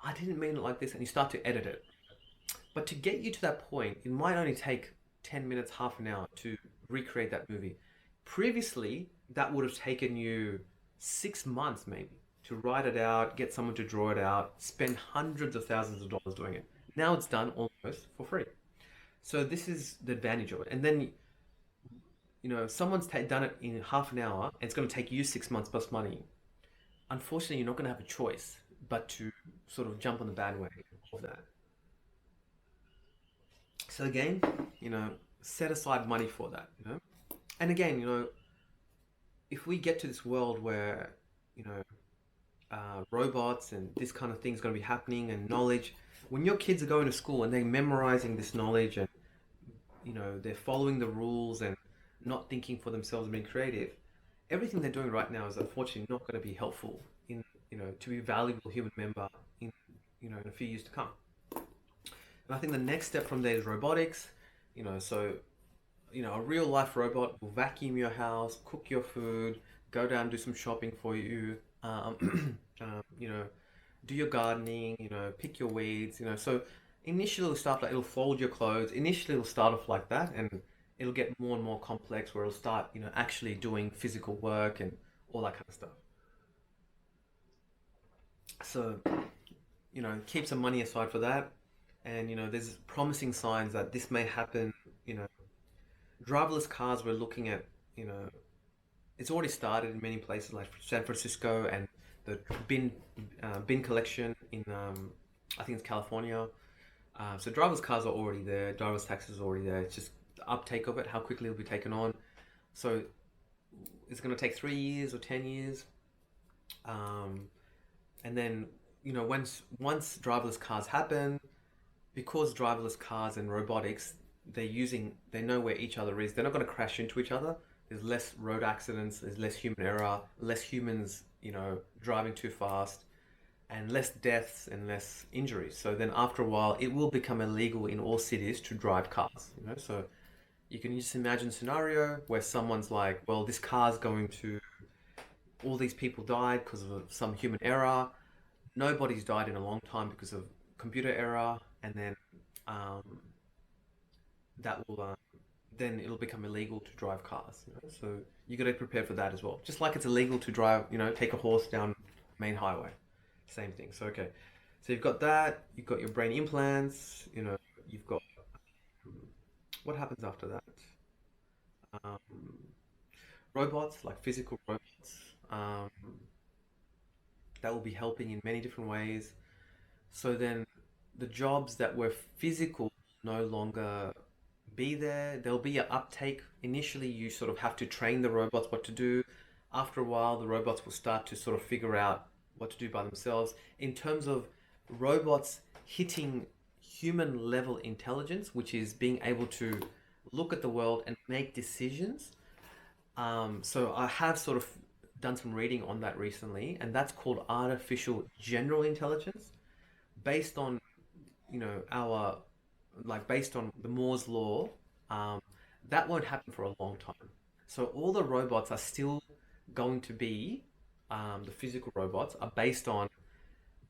I didn't mean it like this, and you start to edit it. But to get you to that point, it might only take 10 minutes, half an hour to recreate that movie. Previously, that would have taken you 6 months maybe to write it out, get someone to draw it out, spend hundreds of thousands of dollars doing it. Now it's done almost for free. So this is the advantage of it. And then, someone's done it in half an hour, and it's going to take you 6 months plus money. Unfortunately, you're not going to have a choice but to sort of jump on the bandwagon of that. So again, set aside money for that. And again, if we get to this world where, you know, robots and this kind of thing is going to be happening and knowledge, when your kids are going to school and they're memorizing this knowledge and, they're following the rules and not thinking for themselves and being creative, everything they're doing right now is unfortunately not going to be helpful in, to be a valuable human member in, in a few years to come. And I think the next step from there is robotics. So a real life robot will vacuum your house, cook your food, go down, do some shopping for you, you know, do your gardening, pick your weeds. So initially it'll start like it'll fold your clothes. Initially it'll start off like that, and it'll get more and more complex where it'll start, actually doing physical work and all that kind of stuff. So, keep some money aside for that. And, there's promising signs that this may happen. You know, driverless cars we're looking at, you know, it's already started in many places like San Francisco and the bin collection in, I think it's California. So driverless cars are already there. Driverless taxis are already there. It's just the uptake of it, how quickly it'll be taken on. So it's going to take 3 years or 10 years. Um, and then, once driverless cars happen, because driverless cars and robotics, they know where each other is. They're not going to crash into each other. There's less road accidents. There's less human error. Less humans, driving too fast, and less deaths and less injuries. So then, after a while, it will become illegal in all cities to drive cars. So you can just imagine a scenario where someone's like, "Well, this car's going to all these people died because of some human error. Nobody's died in a long time because of computer error, and then um, that will then it'll become illegal to drive cars. So you got to prepare for that as well. Just like it's illegal to drive, take a horse down main highway. Same thing. So okay, so you've got that. You've got your brain implants. You've got what happens after that? Um, robots, like physical robots, that will be helping in many different ways. So then the jobs that were physical no longer be there. There'll be an uptake. Initially, you sort of have to train the robots what to do. After a while, the robots will start to sort of figure out what to do by themselves. In terms of robots hitting human level intelligence, which is being able to look at the world and make decisions. So I have sort of done some reading on that recently, and that's called artificial general intelligence, based on our based on the Moore's law. Um, that won't happen for a long time. So all the robots are still going to be the physical robots are based on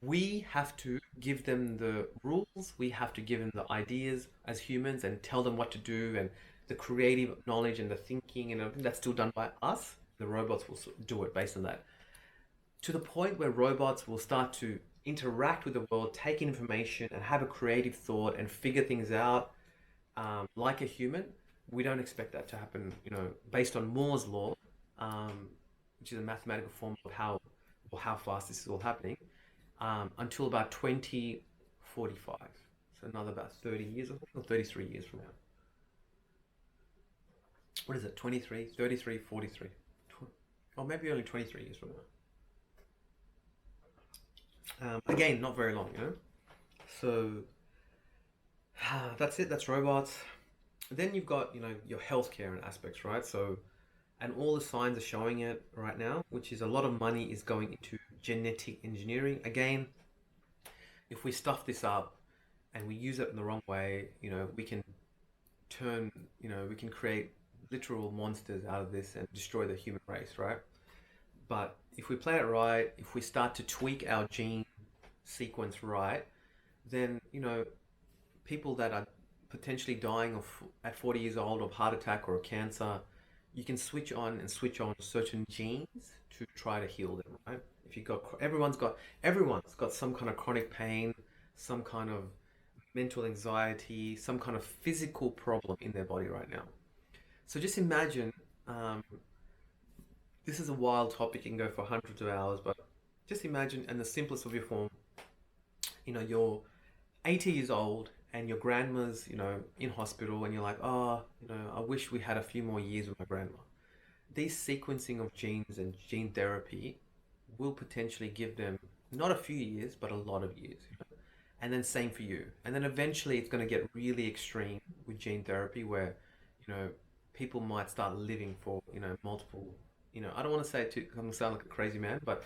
We have to give them the rules, we have to give them the ideas as humans and tell them what to do, and the creative knowledge and the thinking and everything that's still done by us. The robots will do it based on that. To the point where robots will start to interact with the world, take in information, and have a creative thought and figure things out like a human. We don't expect that to happen, based on Moore's law, um, which is a mathematical formula of how fast this is all happening, until about 2045. So another about 30 years, or 33 years from now. What is it? 23, 33, 43. Or maybe only 23 years from now. Again, not very long. So that's it. That's robots. Then you've got, your healthcare and aspects, right? So, and all the signs are showing it right now, which is a lot of money is going into genetic engineering. Again, if we stuff this up and we use it in the wrong way, we can turn, we can create literal monsters out of this and destroy the human race, right? But if we play it right, if we start to tweak our gene sequence right, then, people that are potentially dying at 40 years old of heart attack or cancer, you can switch on and switch on certain genes to try to heal them, right? If you got everyone's got some kind of chronic pain, some kind of mental anxiety, some kind of physical problem in their body right now. So just imagine, um, this is a wild topic, you can go for hundreds of hours, but just imagine in the simplest of your form, you're 80 years old and your grandma's, in hospital, and you're like, oh, I wish we had a few more years with my grandma. These sequencing of genes and gene therapy will potentially give them not a few years, but a lot of years. And then same for you. And then eventually it's going to get really extreme with gene therapy where, you know, people might start living for, multiple, I don't want to say it too, I'm going to sound like a crazy man, but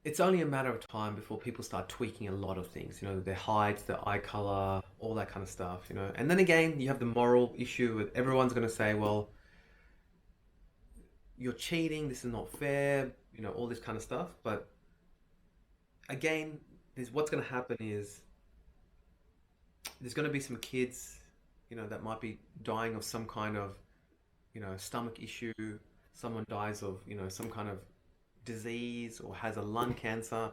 it's only a matter of time before people start tweaking a lot of things, their height, their eye color, all that kind of stuff. And then again, you have the moral issue with everyone's going to say, well, you're cheating, this is not fair, all this kind of stuff. But again, what's going to happen is there's going to be some kids, that might be dying of some kind of, stomach issue. Someone dies of, some kind of disease or has a lung cancer.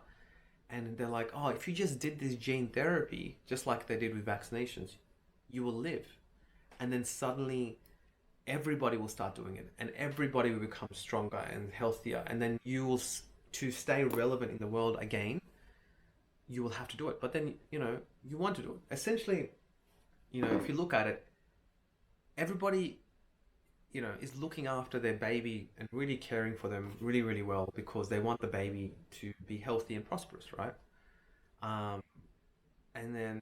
And they're like, oh, if you just did this gene therapy, just like they did with vaccinations, you will live. And then suddenly everybody will start doing it and everybody will become stronger and healthier. And then to stay relevant in the world again, you will have to do it. But then, you want to do it. Essentially, if you look at it, everybody, is looking after their baby and really caring for them really, really well because they want the baby to be healthy and prosperous, right? Um, and then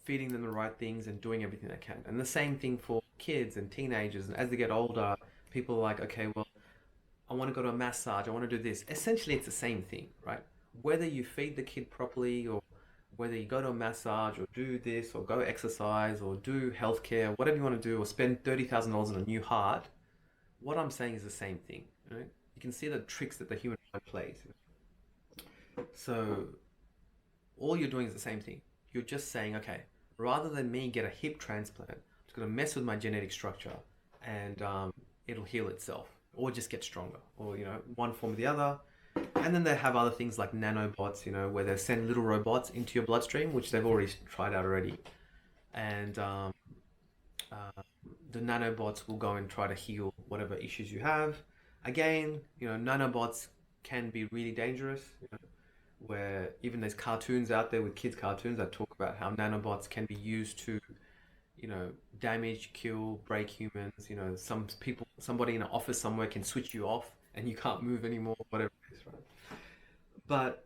feeding them the right things and doing everything they can. And the same thing for kids and teenagers. And as they get older, people are like, okay, well, I want to go to a massage. I want to do this. Essentially, it's the same thing, right? Whether you feed the kid properly or whether you go to a massage or do this or go exercise or do healthcare, whatever you want to do, or spend $30,000 on a new heart, what I'm saying is the same thing. Right? You can see the tricks that the human mind plays. So all you're doing is the same thing. You're just saying, okay, rather than me get a hip transplant, it's going to mess with my genetic structure and it'll heal itself or just get stronger or, one form or the other. And then they have other things like nanobots, where they send little robots into your bloodstream, which they've already tried out already. And uh, the nanobots will go and try to heal whatever issues you have. Again, nanobots can be really dangerous, where even there's cartoons out there with kids cartoons that talk about how nanobots can be used to, damage, kill, break humans. Somebody in an office somewhere can switch you off and you can't move anymore, whatever it is, right? But,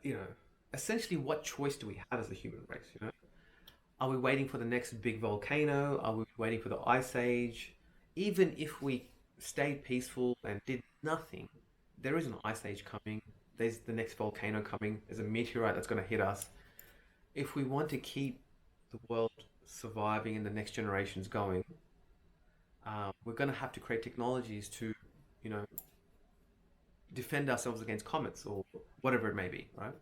you know, essentially what choice do we have as a human race, Are we waiting for the next big volcano? Are we waiting for the ice age? Even if we stayed peaceful and did nothing, there is an ice age coming. There's the next volcano coming. There's a meteorite that's going to hit us. If we want to keep the world surviving and the next generations going, we're going to have to create technologies to, you know, defend ourselves against comets or whatever it may be, right?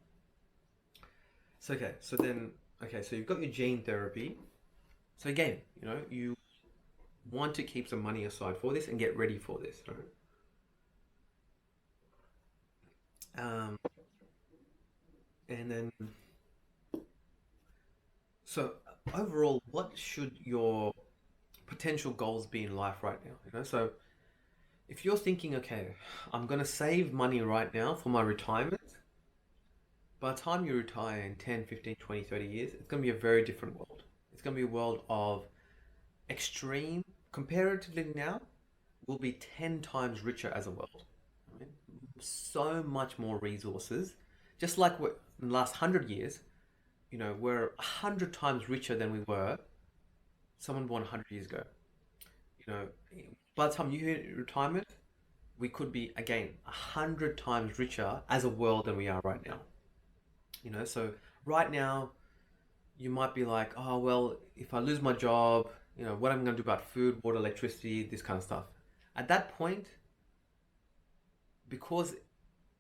So okay, so then okay, so you've got your gene therapy. So again, you want to keep some money aside for this and get ready for this, right? Um, and then so overall, what should your potential goals be in life right now? So if you're thinking, okay, I'm gonna save money right now for my retirement, by the time you retire in 10, 15, 20, 30 years, it's gonna be a very different world. It's gonna be a world of extreme, comparatively now, we'll be 10 times richer as a world. Right? So much more resources. Just like we're, in the last 100 years, we're 100 times richer than we were someone born 100 years ago. You know, by the time you hit retirement, we could be again 100 times richer as a world than we are right now. So right now you might be like, oh well, if I lose my job, what am I going to do about food, water, electricity, this kind of stuff. At that point, because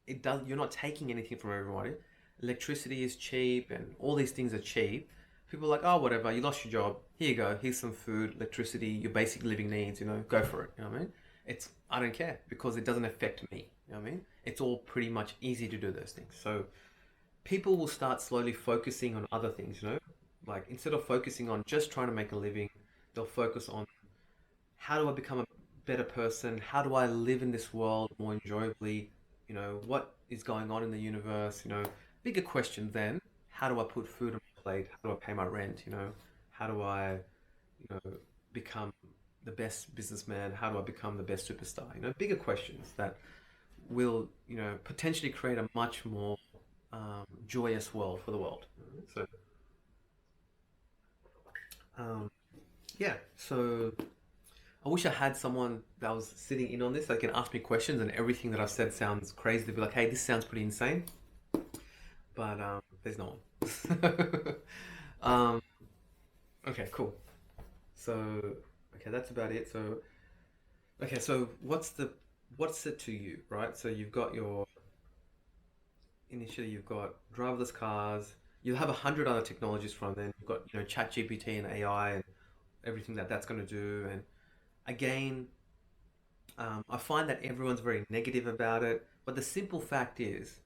you're not taking anything from everybody. Electricity is cheap and all these things are cheap. People are like, oh, whatever, you lost your job. Here you go. Here's some food, electricity, your basic living needs, go for it. You know what I mean? I don't care because it doesn't affect me. You know what I mean? It's all pretty much easy to do those things. So people will start slowly focusing on other things, like instead of focusing on just trying to make a living, they'll focus on how do I become a better person? How do I live in this world more enjoyably? What is going on in the universe? Bigger question then, how do I put food on my plate? How do I pay my rent? How do I, you know, become the best businessman? How do I become the best superstar? Bigger questions that will, potentially create a much more joyous world for the world. So, um, yeah, so I wish I had someone that was sitting in on this that can ask me questions and everything that I've said sounds crazy. They'd be like, hey, this sounds pretty insane. But there's no one. um, okay, cool. So, okay, that's about it. So, okay, so what's it to you, right? So initially you've got driverless cars. You'll have 100 other technologies from then. You've got, chat GPT and AI and everything that's going to do. And again, I find that everyone's very negative about it, but the simple fact is,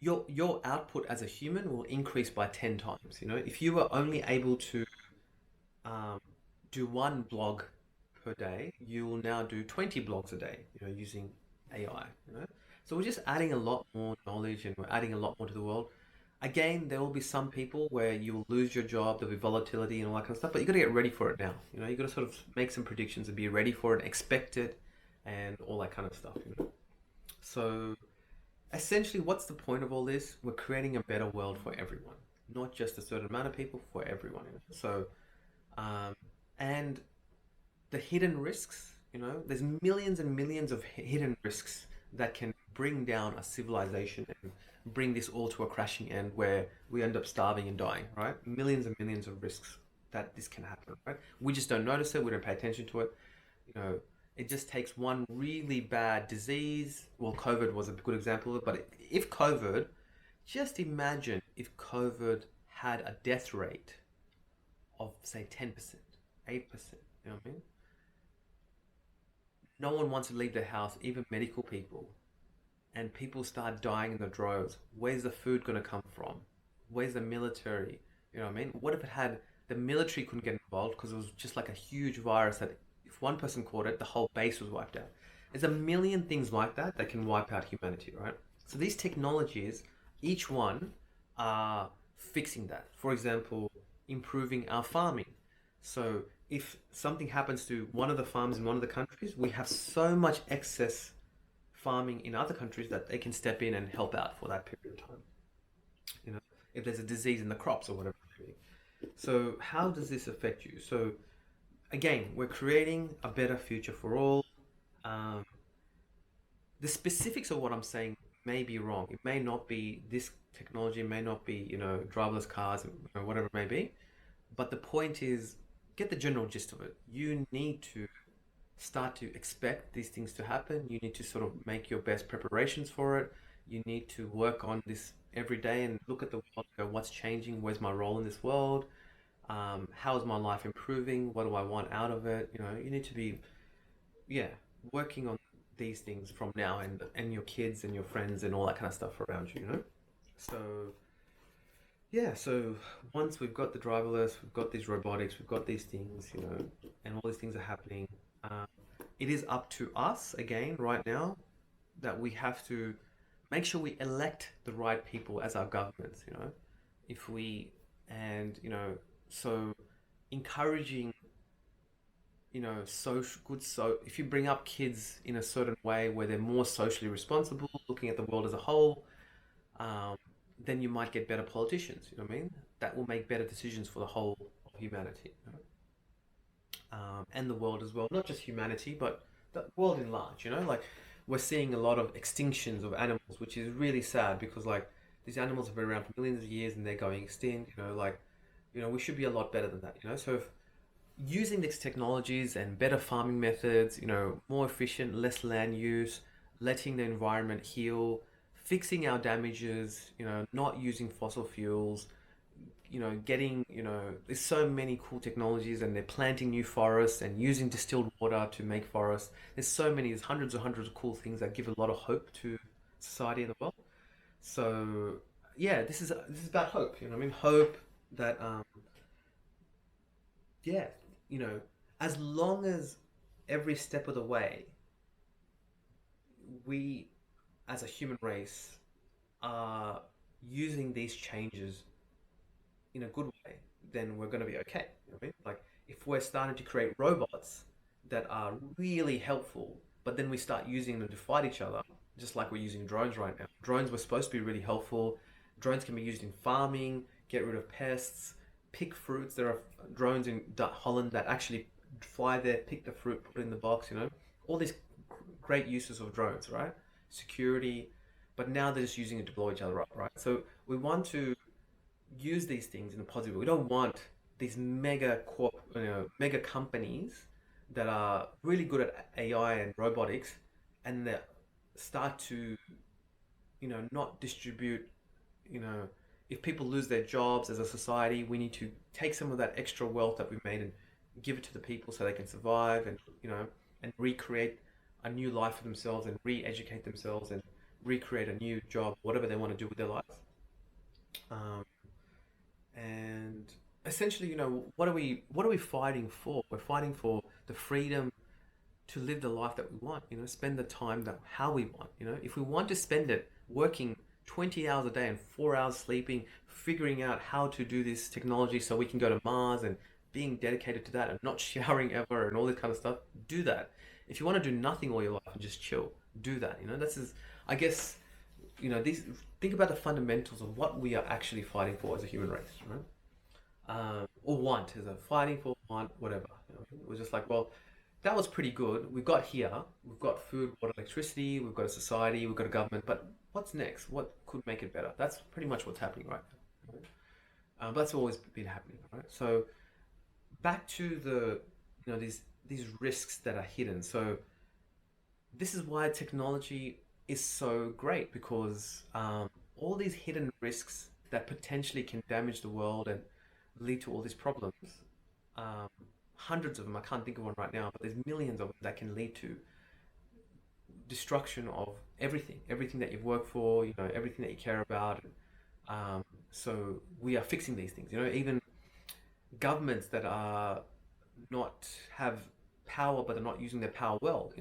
your output as a human will increase by 10 times. If you were only able to um, do one blog per day, you will now do 20 blogs a day, using AI. So we're just adding a lot more knowledge and we're adding a lot more to the world. Again, there will be some people where you'll lose your job, there'll be volatility and all that kind of stuff, but you got to get ready for it now. You got to sort of make some predictions and be ready for it, expect it, and all that kind of stuff. So essentially, what's the point of all this? We're creating a better world for everyone, not just a certain amount of people, for everyone. So, um, and the hidden risks, there's millions and millions of hidden risks that can bring down a civilization and bring this all to a crashing end where we end up starving and dying, right? Millions and millions of risks that this can happen, right? We just don't notice it, we don't pay attention to it. You know, it just takes one really bad disease. Well, COVID was a good example of it, but if COVID, just imagine if COVID had a death rate of say 10%, 8%, you know what I mean? No one wants to leave their house, even medical people, and people start dying in the droves. Where's the food going to come from? Where's the military? You know what I mean? What if it had the military couldn't get involved because it was just like a huge virus that if one person caught it, the whole base was wiped out. There's a million things like that that can wipe out humanity, right? So these technologies, each one, are fixing that. For example, improving our farming. So if something happens to one of the farms in one of the countries, we have so much excess farming in other countries that they can step in and help out for that period of time. You know, if there's a disease in the crops or whatever. So how does this affect you? So again, we're creating a better future for all. Um, the specifics of what I'm saying may be wrong. It may not be this technology, it may not be, driverless cars or whatever it may be. But the point is, get the general gist of it. You need to start to expect these things to happen. You need to sort of make your best preparations for it. You need to work on this every day and look at the world, go, what's changing? Where's my role in this world? How is my life improving? What do I want out of it? You need to be, yeah, working on these things from now, and your kids and your friends and all that kind of stuff around you. So yeah, so once we've got the driverless, we've got these robotics, we've got these things, and all these things are happening. Um, it is up to us again right now that we have to make sure we elect the right people as our governments. If we, and, so encouraging, social good. So if you bring up kids in a certain way where they're more socially responsible, looking at the world as a whole, um, then you might get better politicians. You know what I mean? That will make better decisions for the whole of humanity, and the world as well. Not just humanity, but the world in large. Like we're seeing a lot of extinctions of animals, which is really sad because like these animals have been around for millions of years and they're going extinct. Like we should be a lot better than that. So if using these technologies and better farming methods, more efficient, less land use, letting the environment heal, fixing our damages, not using fossil fuels, getting, there's so many cool technologies and they're planting new forests and using distilled water to make forests. There's hundreds of cool things that give a lot of hope to society in the world. So yeah, this is about hope, I mean? Hope that yeah, you know, as long as every step of the way we as a human race are using these changes in a good way, then we're going to be okay. You know what I mean? Like if we're starting to create robots that are really helpful, but then we start using them to fight each other, just like we're using drones right now. Drones were supposed to be really helpful. Drones can be used in farming, get rid of pests, pick fruits. There are drones in Holland that actually fly there, pick the fruit, put it in the box. All these great uses of drones, right? Security, but now they're just using it to blow each other up, right? So we want to use these things in a positive way. We don't want these mega companies that are really good at AI and robotics, and that start to, not distribute, you know, if people lose their jobs as a society, we need to take some of that extra wealth that we've made and give it to the people so they can survive and, and recreate a new life for themselves and re-educate themselves and recreate a new job, whatever they want to do with their lives. Um, and essentially, what are we fighting for? We're fighting for the freedom to live the life that we want, spend the time that how we want, if we want to spend it working 20 hours a day and 4 hours sleeping, figuring out how to do this technology so we can go to Mars and being dedicated to that and not showering ever and all this kind of stuff, do that. If you want to do nothing all your life and just chill, do that. This is, I guess, these, think about the fundamentals of what we are actually fighting for as a human race, right? Or want, is a fighting for want, whatever. It was just like, well, that was pretty good. We've got here, we've got food, water, electricity, we've got a society, we've got a government, but what's next? What could make it better? That's pretty much what's happening right now. Right? That's always been happening, right? So back to these risks that are hidden. So this is why technology is so great because all these hidden risks that potentially can damage the world and lead to all these problems. Um, Hundreds of them. I can't think of one right now, but there's millions of them that can lead to destruction of everything that you've worked for. Everything that you care about. So we are fixing these things. Even governments that are not have power, but they're not using their power well.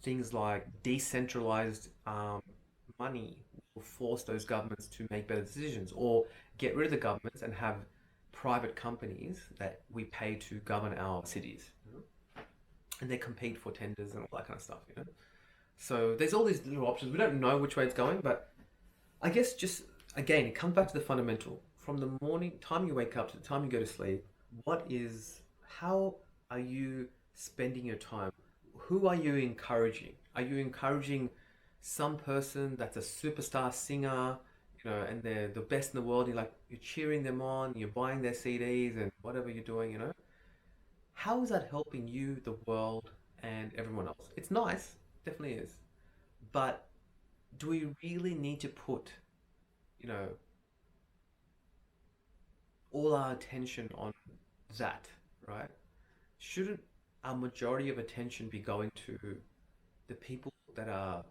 Things like decentralized money will force those governments to make better decisions, or get rid of the governments and have private companies that we pay to govern our cities, and they compete for tenders and all that kind of stuff. So there's all these little options. We don't know which way it's going, but I guess just again, it comes back to the fundamental. From the morning time you wake up to the time you go to sleep, how are you spending your time? Who are you encouraging? Are you encouraging some person that's a superstar singer, and they're the best in the world? You're cheering them on, you're buying their CDs and whatever you're doing. How is that helping you, the world, and everyone else. It's nice, definitely is. But do we really need to put, you know, all our attention on that, right? Shouldn't our majority of attention be going to the people that are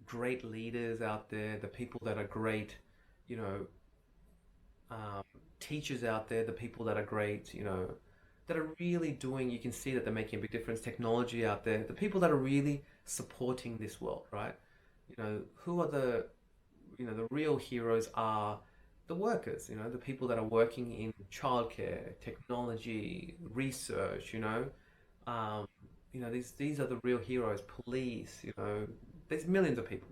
great leaders out there, the people that are great, you know, um, teachers out there, the people that are great, that are really doing, you can see that they're making a big difference, technology out there, the people that are really supporting this world, right? Who are the real heroes are the workers, the people that are working in childcare, technology, research, um, these are the real heroes, police, there's millions of people.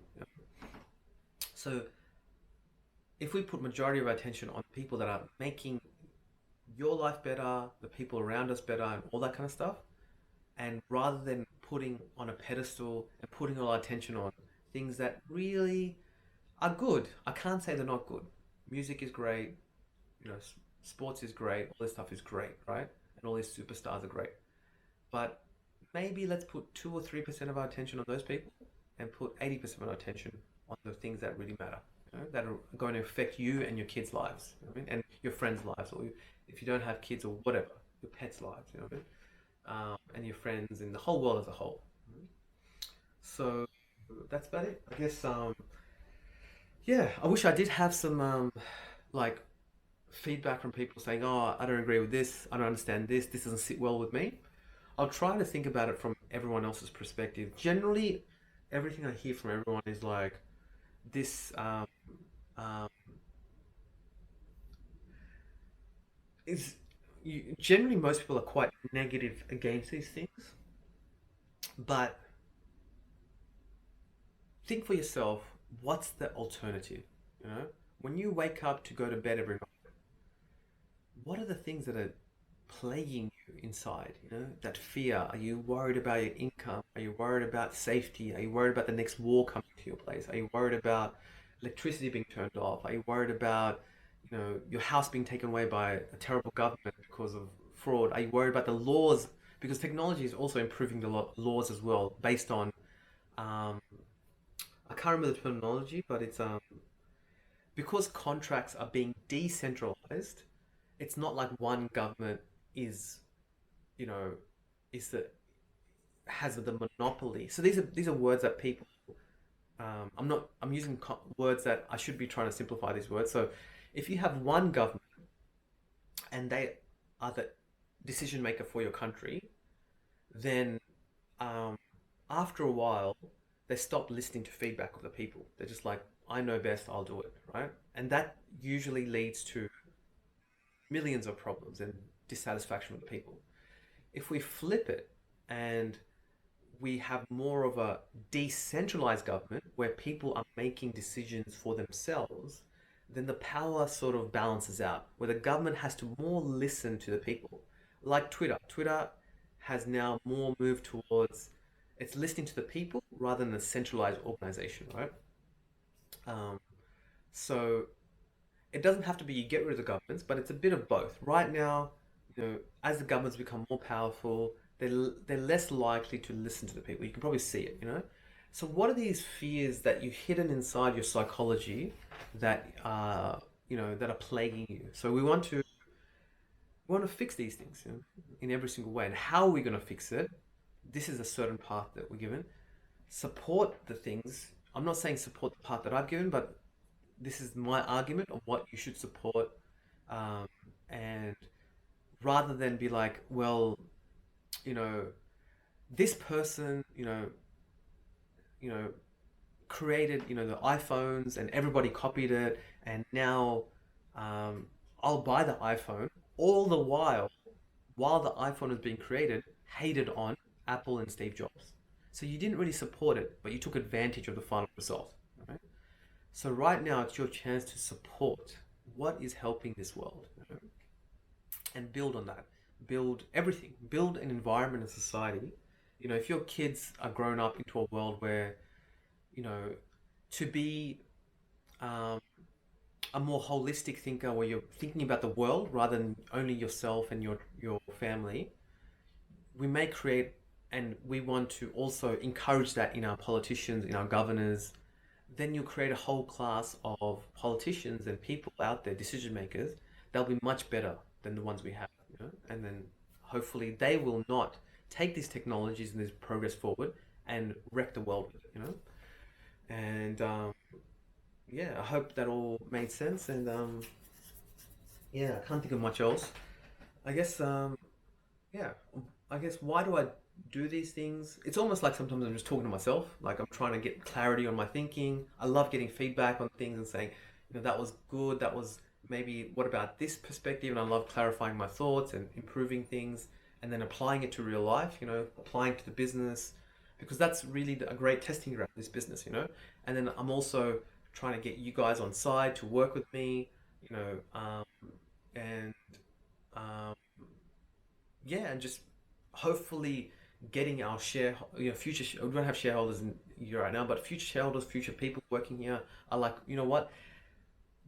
So if we put majority of our attention on people that are making your life better, the people around us better, and all that kind of stuff, and rather than putting on a pedestal and putting all our attention on things that really are good, I can't say they're not good. Music is great, sports is great, all this stuff is great, right? And all these superstars are great. But maybe let's put 2 or 3% of our attention on those people and put 80% of our attention on the things that really matter, that are going to affect you and your kids' lives, I mean, and your friends' lives, or if you don't have kids or whatever, your pets' lives, what I mean? And your friends and the whole world as a whole. So that's about it. I guess, yeah, I wish I did have some, like, feedback from people saying, oh, I don't agree with this, I don't understand this doesn't sit well with me. I'll try to think about it from everyone else's perspective. Generally, everything I hear from everyone is like this. Um, is Generally most people are quite negative against these things, but think for yourself. What's the alternative? You know, when you wake up to go to bed every night, what are the things that are plaguing you inside? That fear. Are you worried about your income? Are you worried about safety? Are you worried about the next war coming to your place? Are you worried about electricity being turned off? Are you worried about, your house being taken away by a terrible government because of fraud? Are you worried about the laws? Because technology is also improving the laws as well, based on, um, I can't remember the terminology, but it's because contracts are being decentralized. It's not like one government is, you know, is the has the monopoly. So these are words that people. I'm not. I'm using words that I should be trying to simplify these words. So, if you have one government and they are the decision maker for your country, then um, after a while, they stop listening to feedback of the people. They're just like, I know best. I'll do it, right? And that usually leads to millions of problems and dissatisfaction with the people. If we flip it and we have more of a decentralized government where people are making decisions for themselves, then the power sort of balances out, where the government has to more listen to the people. Like Twitter. Twitter has now more moved towards it's listening to the people rather than a centralized organization, right? Um, so it doesn't have to be you get rid of the governments, but it's a bit of both. Right now, as the governments become more powerful, they're less likely to listen to the people. You can probably see it. So what are these fears that you've hidden inside your psychology that that are plaguing you? So we want to fix these things, in every single way. And how are we going to fix it? This is a certain path that we're given. Support the things. I'm not saying support the path that I've given, but this is my argument of what you should support, um, and rather than be like, well, you know, this person, you know, created, the iPhones and everybody copied it, and now um, I'll buy the iPhone. All the while the iPhone was being created, hated on Apple and Steve Jobs. So you didn't really support it, but you took advantage of the final result. Right? So right now, it's your chance to support what is helping this world, and build on that. Build everything. Build an environment and society. If your kids are grown up into a world where, you know, to be um, a more holistic thinker, where you're thinking about the world rather than only yourself and your family, we may create. and we want to also encourage that in our politicians, in our governors, then you'll create a whole class of politicians and people out there, decision makers, they'll be much better than the ones we have, and then hopefully they will not take these technologies and this progress forward and wreck the world with it, And yeah, I hope that all made sense. And yeah, I can't think of much else. I guess yeah, I guess why do I do these things? It's almost like sometimes I'm just talking to myself, like I'm trying to get clarity on my thinking. I love getting feedback on things and saying, that was good, that was maybe what about this perspective, and I love clarifying my thoughts and improving things and then applying it to real life, applying to the business because that's really a great testing ground, this business. And then I'm also trying to get you guys on side to work with me, and um, yeah, and just hopefully getting our future. We don't have shareholders in here right now, but future shareholders, future people working here are like, what?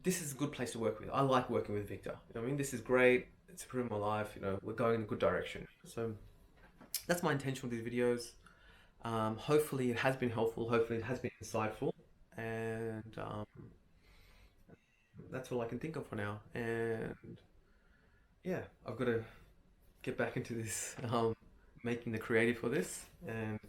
This is a good place to work with. I like working with Victor. I mean, this is great. It's improving my life. We're going in a good direction. So that's my intention with these videos. Hopefully, it has been helpful. Hopefully, it has been insightful, and that's all I can think of for now. And yeah, I've got to get back into this, making the creative for this. And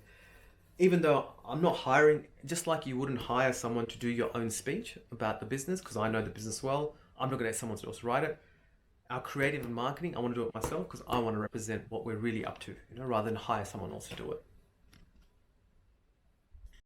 even though I'm not hiring, just like you wouldn't hire someone to do your own speech about the business, because I know the business well, I'm not going to let someone else write it. Our creative and marketing, I want to do it myself because I want to represent what we're really up to, rather than hire someone else to do it.